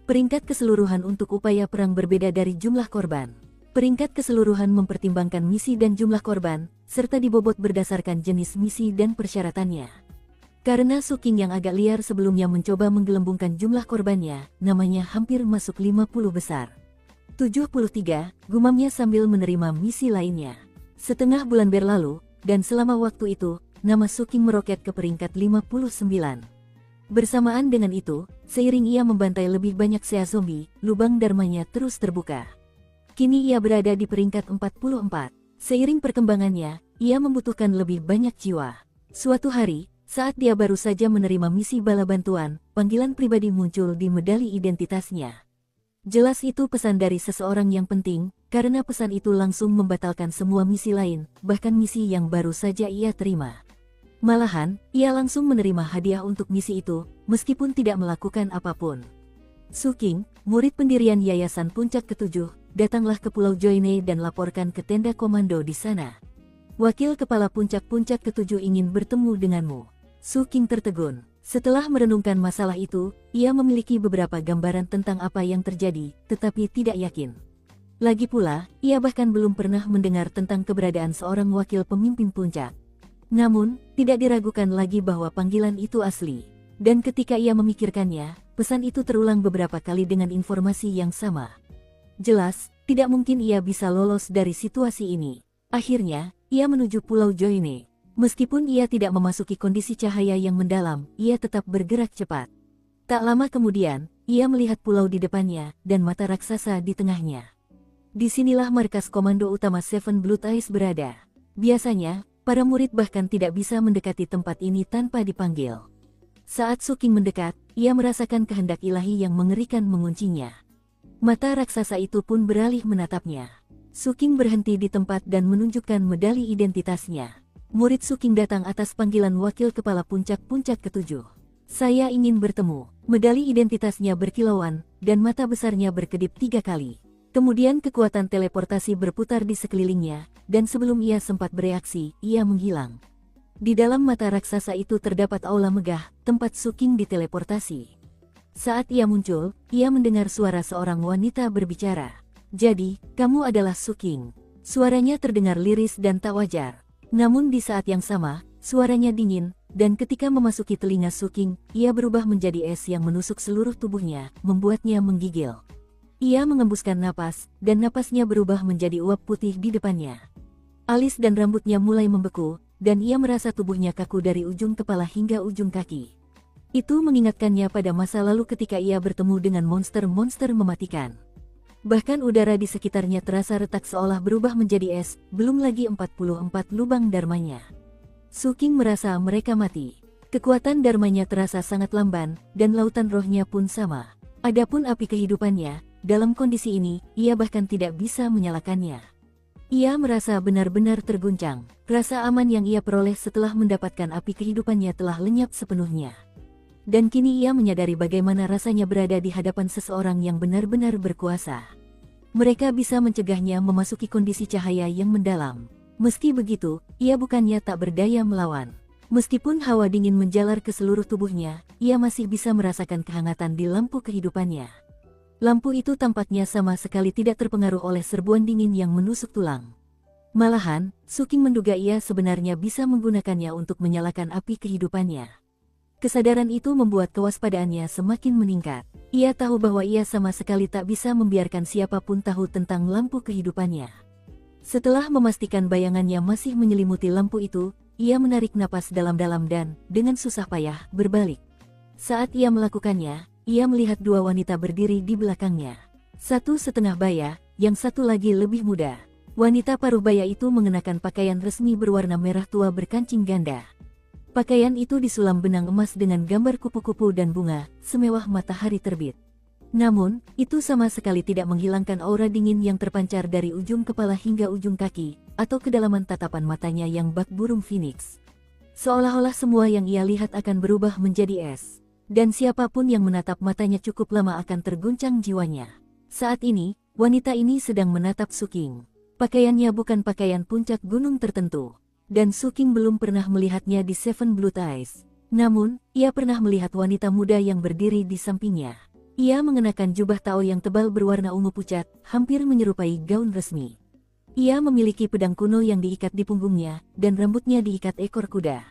Peringkat keseluruhan untuk upaya perang berbeda dari jumlah korban. Peringkat keseluruhan mempertimbangkan misi dan jumlah korban, serta dibobot berdasarkan jenis misi dan persyaratannya. Karena Su King yang agak liar sebelumnya mencoba menggelembungkan jumlah korbannya, namanya hampir masuk 50 besar. 73, gumamnya sambil menerima misi lainnya. Setengah bulan berlalu, dan selama waktu itu, nama Su King meroket ke peringkat 59. Bersamaan dengan itu, seiring ia membantai lebih banyak Sea Zombie, lubang dharmanya terus terbuka. Kini ia berada di peringkat 44. Seiring perkembangannya, ia membutuhkan lebih banyak jiwa. Suatu hari, saat dia baru saja menerima misi bala bantuan, panggilan pribadi muncul di medali identitasnya. Jelas itu pesan dari seseorang yang penting, karena pesan itu langsung membatalkan semua misi lain, bahkan misi yang baru saja ia terima. Malahan, ia langsung menerima hadiah untuk misi itu, meskipun tidak melakukan apapun. Su King, murid pendirian Yayasan Puncak Ketujuh, datanglah ke Pulau Joyne dan laporkan ke tenda komando di sana. Wakil Kepala Puncak-Puncak Ketujuh ingin bertemu denganmu. Su King tertegun. Setelah merenungkan masalah itu, ia memiliki beberapa gambaran tentang apa yang terjadi, tetapi tidak yakin. Lagi pula, ia bahkan belum pernah mendengar tentang keberadaan seorang wakil pemimpin puncak. Namun, tidak diragukan lagi bahwa panggilan itu asli. Dan ketika ia memikirkannya, pesan itu terulang beberapa kali dengan informasi yang sama. Jelas, tidak mungkin ia bisa lolos dari situasi ini. Akhirnya, ia menuju Pulau Joyne. Meskipun ia tidak memasuki kondisi cahaya yang mendalam, ia tetap bergerak cepat. Tak lama kemudian, ia melihat pulau di depannya, dan mata raksasa di tengahnya. Disinilah markas komando utama Seven Blood Eyes berada. Biasanya, para murid bahkan tidak bisa mendekati tempat ini tanpa dipanggil. Saat Su King mendekat, ia merasakan kehendak ilahi yang mengerikan menguncinya. Mata raksasa itu pun beralih menatapnya. Su King berhenti di tempat dan menunjukkan medali identitasnya. Murid Su King datang atas panggilan wakil kepala puncak-puncak ketujuh. Saya ingin bertemu. Medali identitasnya berkilauan, dan mata besarnya berkedip 3 kali. Kemudian kekuatan teleportasi berputar di sekelilingnya, dan sebelum ia sempat bereaksi, ia menghilang. Di dalam mata raksasa itu terdapat aula megah, tempat Su King diteleportasi. Saat ia muncul, ia mendengar suara seorang wanita berbicara. Jadi, kamu adalah Su King. Suaranya terdengar liris dan tak wajar. Namun di saat yang sama, suaranya dingin, dan ketika memasuki telinga Su King, ia berubah menjadi es yang menusuk seluruh tubuhnya, membuatnya menggigil. Ia mengembuskan napas, dan napasnya berubah menjadi uap putih di depannya. Alis dan rambutnya mulai membeku, dan ia merasa tubuhnya kaku dari ujung kepala hingga ujung kaki. Itu mengingatkannya pada masa lalu ketika ia bertemu dengan monster-monster mematikan. Bahkan udara di sekitarnya terasa retak seolah berubah menjadi es, belum lagi 44 lubang dharmanya. Su King merasa mereka mati. Kekuatan dharmanya terasa sangat lamban, dan lautan rohnya pun sama. Adapun api kehidupannya, dalam kondisi ini, ia bahkan tidak bisa menyalakannya. Ia merasa benar-benar terguncang. Rasa aman yang ia peroleh setelah mendapatkan api kehidupannya telah lenyap sepenuhnya. Dan kini ia menyadari bagaimana rasanya berada di hadapan seseorang yang benar-benar berkuasa. Mereka bisa mencegahnya memasuki kondisi cahaya yang mendalam. Meski begitu, ia bukannya tak berdaya melawan. Meskipun hawa dingin menjalar ke seluruh tubuhnya, ia masih bisa merasakan kehangatan di lampu kehidupannya. Lampu itu tampaknya sama sekali tidak terpengaruh oleh serbuan dingin yang menusuk tulang. Malahan, Su King menduga ia sebenarnya bisa menggunakannya untuk menyalakan api kehidupannya. Kesadaran itu membuat kewaspadaannya semakin meningkat. Ia tahu bahwa ia sama sekali tak bisa membiarkan siapapun tahu tentang lampu kehidupannya. Setelah memastikan bayangannya masih menyelimuti lampu itu, ia menarik napas dalam-dalam dan, dengan susah payah, berbalik. Saat ia melakukannya, ia melihat dua wanita berdiri di belakangnya. Satu setengah baya, yang satu lagi lebih muda. Wanita paruh baya itu mengenakan pakaian resmi berwarna merah tua berkancing ganda. Pakaian itu disulam benang emas dengan gambar kupu-kupu dan bunga, semewah matahari terbit. Namun, itu sama sekali tidak menghilangkan aura dingin yang terpancar dari ujung kepala hingga ujung kaki, atau kedalaman tatapan matanya yang bak burung phoenix. Seolah-olah semua yang ia lihat akan berubah menjadi es. Dan siapapun yang menatap matanya cukup lama akan terguncang jiwanya. Saat ini, wanita ini sedang menatap Suking. Pakaiannya bukan pakaian puncak gunung tertentu. Dan Suking belum pernah melihatnya di Seven Blue Ties. Namun, ia pernah melihat wanita muda yang berdiri di sampingnya. Ia mengenakan jubah tao yang tebal berwarna ungu pucat, hampir menyerupai gaun resmi. Ia memiliki pedang kuno yang diikat di punggungnya, dan rambutnya diikat ekor kuda.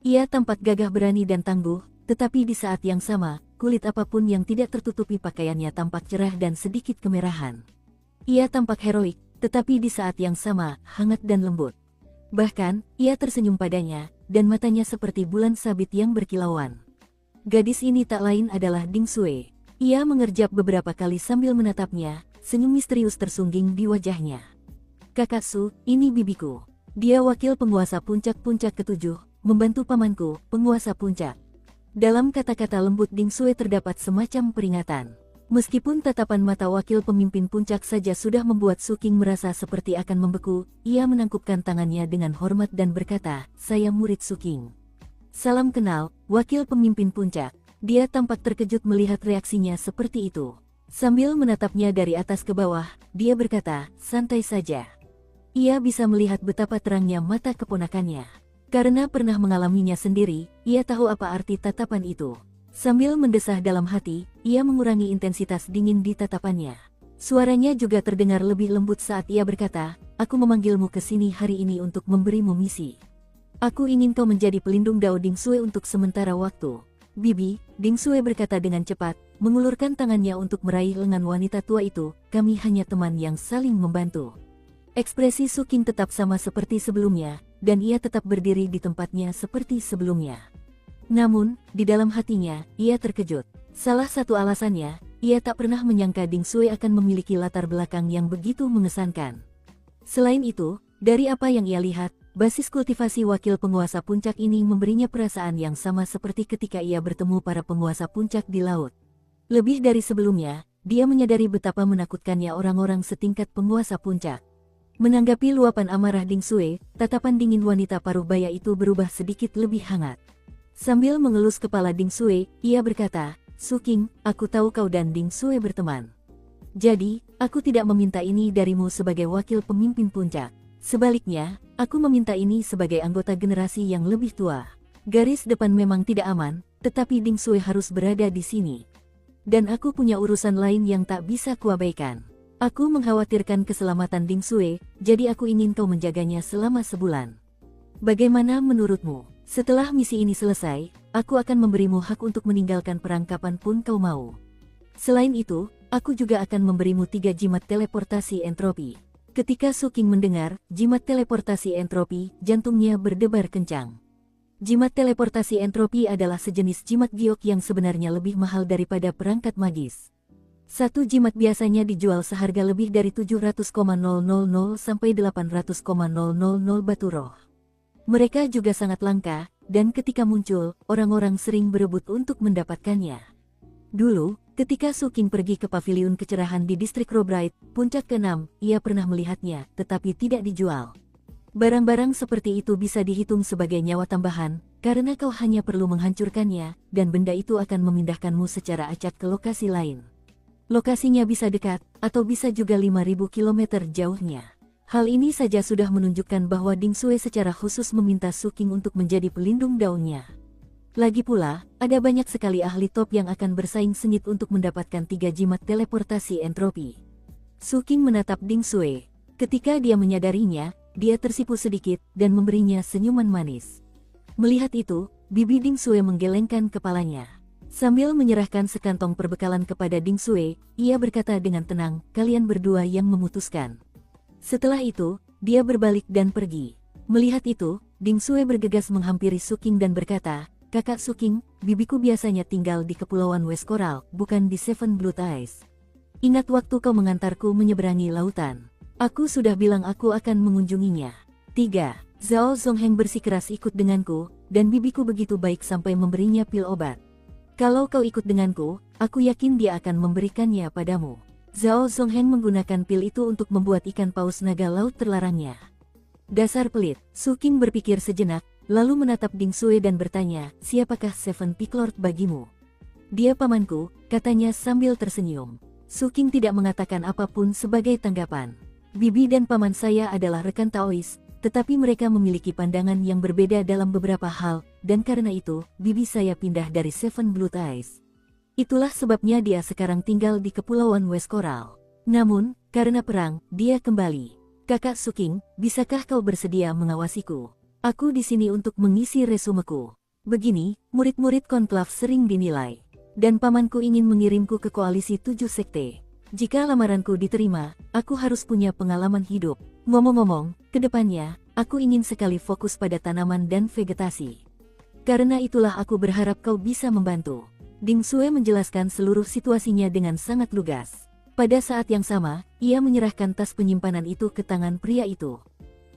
Ia tampak gagah berani dan tangguh, tetapi di saat yang sama, kulit apapun yang tidak tertutupi pakaiannya tampak cerah dan sedikit kemerahan. Ia tampak heroik, tetapi di saat yang sama, hangat dan lembut. Bahkan, ia tersenyum padanya, dan matanya seperti bulan sabit yang berkilauan. Gadis ini tak lain adalah Ding Sui. Ia mengerjap beberapa kali sambil menatapnya, senyum misterius tersungging di wajahnya. Kakak Su, ini bibiku. Dia wakil penguasa puncak-puncak ketujuh, membantu pamanku, penguasa puncak. Dalam kata-kata lembut Ding Sui terdapat semacam peringatan. Meskipun tatapan mata wakil pemimpin puncak saja sudah membuat Suking merasa seperti akan membeku, ia menangkupkan tangannya dengan hormat dan berkata, "Saya murid Suking." "Salam kenal, wakil pemimpin puncak." Dia tampak terkejut melihat reaksinya seperti itu. Sambil menatapnya dari atas ke bawah, dia berkata, "Santai saja." Ia bisa melihat betapa terangnya mata keponakannya. Karena pernah mengalaminya sendiri, ia tahu apa arti tatapan itu. Sambil mendesah dalam hati, ia mengurangi intensitas dingin di tatapannya. Suaranya juga terdengar lebih lembut saat ia berkata, "Aku memanggilmu ke sini hari ini untuk memberimu misi. Aku ingin kau menjadi pelindung Dao Ding Sui untuk sementara waktu." "Bibi," Ding Sui berkata dengan cepat, mengulurkan tangannya untuk meraih lengan wanita tua itu, "Kami hanya teman yang saling membantu." Ekspresi Suking tetap sama seperti sebelumnya, dan ia tetap berdiri di tempatnya seperti sebelumnya. Namun, di dalam hatinya, ia terkejut. Salah satu alasannya, ia tak pernah menyangka Ding Sui akan memiliki latar belakang yang begitu mengesankan. Selain itu, dari apa yang ia lihat, basis kultivasi wakil penguasa puncak ini memberinya perasaan yang sama seperti ketika ia bertemu para penguasa puncak di laut. Lebih dari sebelumnya, dia menyadari betapa menakutkannya orang-orang setingkat penguasa puncak. Menanggapi luapan amarah Ding Sui, tatapan dingin wanita paruh baya itu berubah sedikit lebih hangat. Sambil mengelus kepala Ding Sui, ia berkata, "Suking, aku tahu kau dan Ding Sui berteman. Jadi, aku tidak meminta ini darimu sebagai wakil pemimpin puncak. Sebaliknya, aku meminta ini sebagai anggota generasi yang lebih tua. Garis depan memang tidak aman, tetapi Ding Sui harus berada di sini. Dan aku punya urusan lain yang tak bisa kuabaikan. Aku mengkhawatirkan keselamatan Ding Sui, jadi aku ingin kau menjaganya selama sebulan. Bagaimana menurutmu? Setelah misi ini selesai, aku akan memberimu hak untuk meninggalkan perang kapanpun kau mau. Selain itu, aku juga akan memberimu 3 jimat teleportasi entropi." Ketika Suking mendengar jimat teleportasi entropi, jantungnya berdebar kencang. Jimat teleportasi entropi adalah sejenis jimat giok yang sebenarnya lebih mahal daripada perangkat magis. Satu jimat biasanya dijual seharga lebih dari 700,000 sampai 800,000 batu roh. Mereka juga sangat langka, dan ketika muncul, orang-orang sering berebut untuk mendapatkannya. Dulu, ketika Suking pergi ke paviliun kecerahan di distrik Robright, puncak ke-6, ia pernah melihatnya, tetapi tidak dijual. Barang-barang seperti itu bisa dihitung sebagai nyawa tambahan, karena kau hanya perlu menghancurkannya, dan benda itu akan memindahkanmu secara acak ke lokasi lain. Lokasinya bisa dekat, atau bisa juga 5.000 km jauhnya. Hal ini saja sudah menunjukkan bahwa Ding Sui secara khusus meminta Suking untuk menjadi pelindung daunnya. Lagi pula, ada banyak sekali ahli top yang akan bersaing sengit untuk mendapatkan 3 jimat teleportasi entropi. Suking menatap Ding Sui. Ketika dia menyadarinya, dia tersipu sedikit dan memberinya senyuman manis. Melihat itu, bibi Ding Sui menggelengkan kepalanya. Sambil menyerahkan sekantong perbekalan kepada Ding Sui, ia berkata dengan tenang, "Kalian berdua yang memutuskan." Setelah itu, dia berbalik dan pergi. Melihat itu, Ding Sue bergegas menghampiri Suking dan berkata, "Kakak Suking, bibiku biasanya tinggal di Kepulauan West Coral, bukan di Seven Blue Ties. Ingat waktu kau mengantarku menyeberangi lautan. Aku sudah bilang aku akan mengunjunginya." 3. Zhao Zongheng bersikeras ikut denganku, dan bibiku begitu baik sampai memberinya pil obat. Kalau kau ikut denganku, aku yakin dia akan memberikannya padamu. Zhao Zongheng menggunakan pil itu untuk membuat ikan paus naga laut terlarangnya. Dasar pelit, Suking berpikir sejenak, lalu menatap Ding Sue dan bertanya, "Siapakah Seven Peak Lord bagimu?" "Dia pamanku," katanya sambil tersenyum. Suking tidak mengatakan apapun sebagai tanggapan. "Bibi dan paman saya adalah rekan Taois, tetapi mereka memiliki pandangan yang berbeda dalam beberapa hal, dan karena itu, bibi saya pindah dari Seven Blue Ties. Itulah sebabnya dia sekarang tinggal di Kepulauan West Coral. Namun, karena perang, dia kembali. Kakak Suking, bisakah kau bersedia mengawasiku? Aku di sini untuk mengisi resumeku. Begini, murid-murid konklav sering dinilai. Dan pamanku ingin mengirimku ke koalisi 7 sekte. Jika lamaranku diterima, aku harus punya pengalaman hidup. Ngomong-ngomong, kedepannya, aku ingin sekali fokus pada tanaman dan vegetasi. Karena itulah aku berharap kau bisa membantu." Ding Sue menjelaskan seluruh situasinya dengan sangat lugas. Pada saat yang sama, ia menyerahkan tas penyimpanan itu ke tangan pria itu.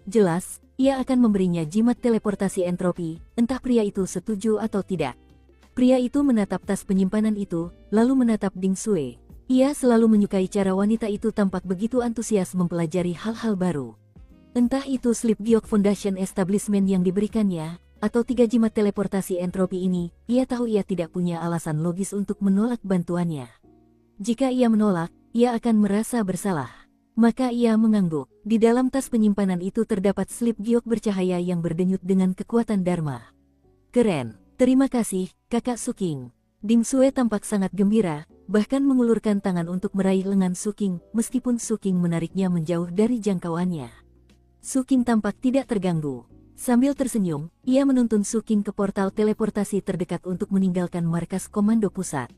Jelas, ia akan memberinya jimat teleportasi entropi, entah pria itu setuju atau tidak. Pria itu menatap tas penyimpanan itu, lalu menatap Ding Sue. Ia selalu menyukai cara wanita itu tampak begitu antusias mempelajari hal-hal baru. Entah itu Sleep Giok Foundation Establishment yang diberikannya, atau 3 jimat teleportasi entropi ini, ia tahu ia tidak punya alasan logis untuk menolak bantuannya. Jika ia menolak, ia akan merasa bersalah. Maka ia mengangguk. Di dalam tas penyimpanan itu terdapat slip giok bercahaya yang berdenyut dengan kekuatan Dharma. "Keren. Terima kasih, Kakak Suking." Ding Sue tampak sangat gembira, bahkan mengulurkan tangan untuk meraih lengan Suking, meskipun Suking menariknya menjauh dari jangkauannya. Suking tampak tidak terganggu. Sambil tersenyum, ia menuntun Suking ke portal teleportasi terdekat untuk meninggalkan markas komando pusat.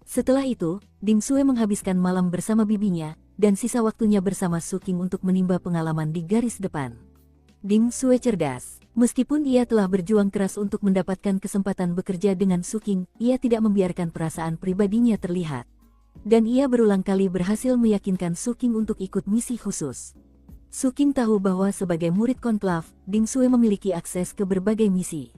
Setelah itu, Ding Sue menghabiskan malam bersama bibinya, dan sisa waktunya bersama Suking untuk menimba pengalaman di garis depan. Ding Sue cerdas. Meskipun ia telah berjuang keras untuk mendapatkan kesempatan bekerja dengan Suking, ia tidak membiarkan perasaan pribadinya terlihat. Dan ia berulang kali berhasil meyakinkan Suking untuk ikut misi khusus. Suking tahu bahwa sebagai murid konklav, Ding Sue memiliki akses ke berbagai misi.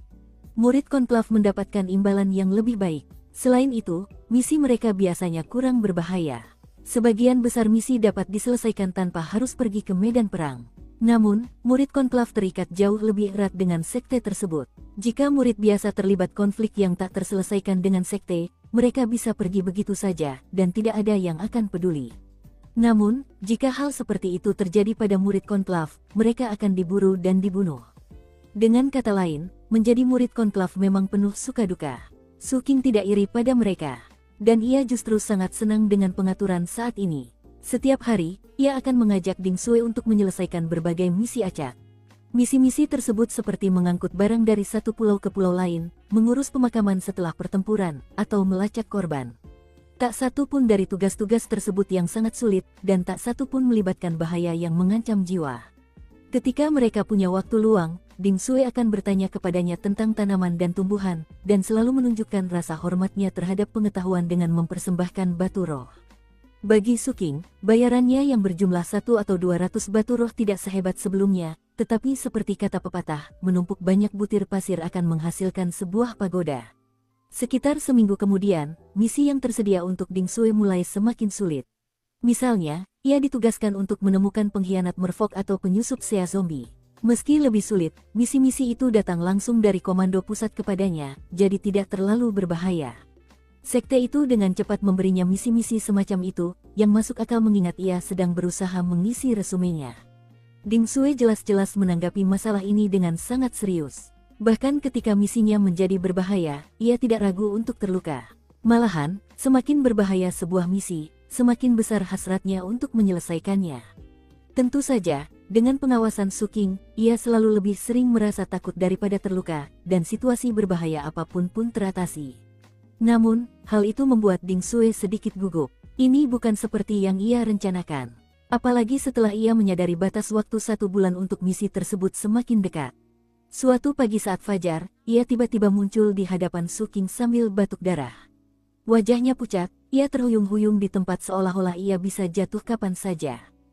Murid konklav mendapatkan imbalan yang lebih baik. Selain itu, misi mereka biasanya kurang berbahaya. Sebagian besar misi dapat diselesaikan tanpa harus pergi ke medan perang. Namun, murid konklav terikat jauh lebih erat dengan sekte tersebut. Jika murid biasa terlibat konflik yang tak terselesaikan dengan sekte, mereka bisa pergi begitu saja, dan tidak ada yang akan peduli. Namun, jika hal seperti itu terjadi pada murid konklav, mereka akan diburu dan dibunuh. Dengan kata lain, menjadi murid konklav memang penuh suka duka. Suking tidak iri pada mereka. Dan ia justru sangat senang dengan pengaturan saat ini. Setiap hari, ia akan mengajak Ding Sue untuk menyelesaikan berbagai misi acak. Misi-misi tersebut seperti mengangkut barang dari satu pulau ke pulau lain, mengurus pemakaman setelah pertempuran, atau melacak korban. Tak satu pun dari tugas-tugas tersebut yang sangat sulit, dan tak satu pun melibatkan bahaya yang mengancam jiwa. Ketika mereka punya waktu luang, Ding Sue akan bertanya kepadanya tentang tanaman dan tumbuhan, dan selalu menunjukkan rasa hormatnya terhadap pengetahuan dengan mempersembahkan batu roh. Bagi Suking, bayarannya yang berjumlah 1 atau 200 batu roh tidak sehebat sebelumnya, tetapi seperti kata pepatah, menumpuk banyak butir pasir akan menghasilkan sebuah pagoda. Sekitar seminggu kemudian, misi yang tersedia untuk Ding Sue mulai semakin sulit. Misalnya, ia ditugaskan untuk menemukan pengkhianat merfolk atau penyusup sea zombie. Meski lebih sulit, misi-misi itu datang langsung dari komando pusat kepadanya, jadi tidak terlalu berbahaya. Sekte itu dengan cepat memberinya misi-misi semacam itu, yang masuk akal mengingat ia sedang berusaha mengisi resumenya. Ding Sue jelas-jelas menanggapi masalah ini dengan sangat serius. Bahkan ketika misinya menjadi berbahaya, ia tidak ragu untuk terluka. Malahan, semakin berbahaya sebuah misi, semakin besar hasratnya untuk menyelesaikannya. Tentu saja, dengan pengawasan Suking, ia selalu lebih sering merasa takut daripada terluka, dan situasi berbahaya apapun pun teratasi. Namun, hal itu membuat Ding Sue sedikit gugup. Ini bukan seperti yang ia rencanakan. Apalagi setelah ia menyadari batas waktu 1 bulan untuk misi tersebut semakin dekat. Suatu pagi saat fajar, ia tiba-tiba muncul di hadapan Su King sambil batuk darah. Wajahnya pucat, ia terhuyung-huyung di tempat seolah-olah ia bisa jatuh kapan saja.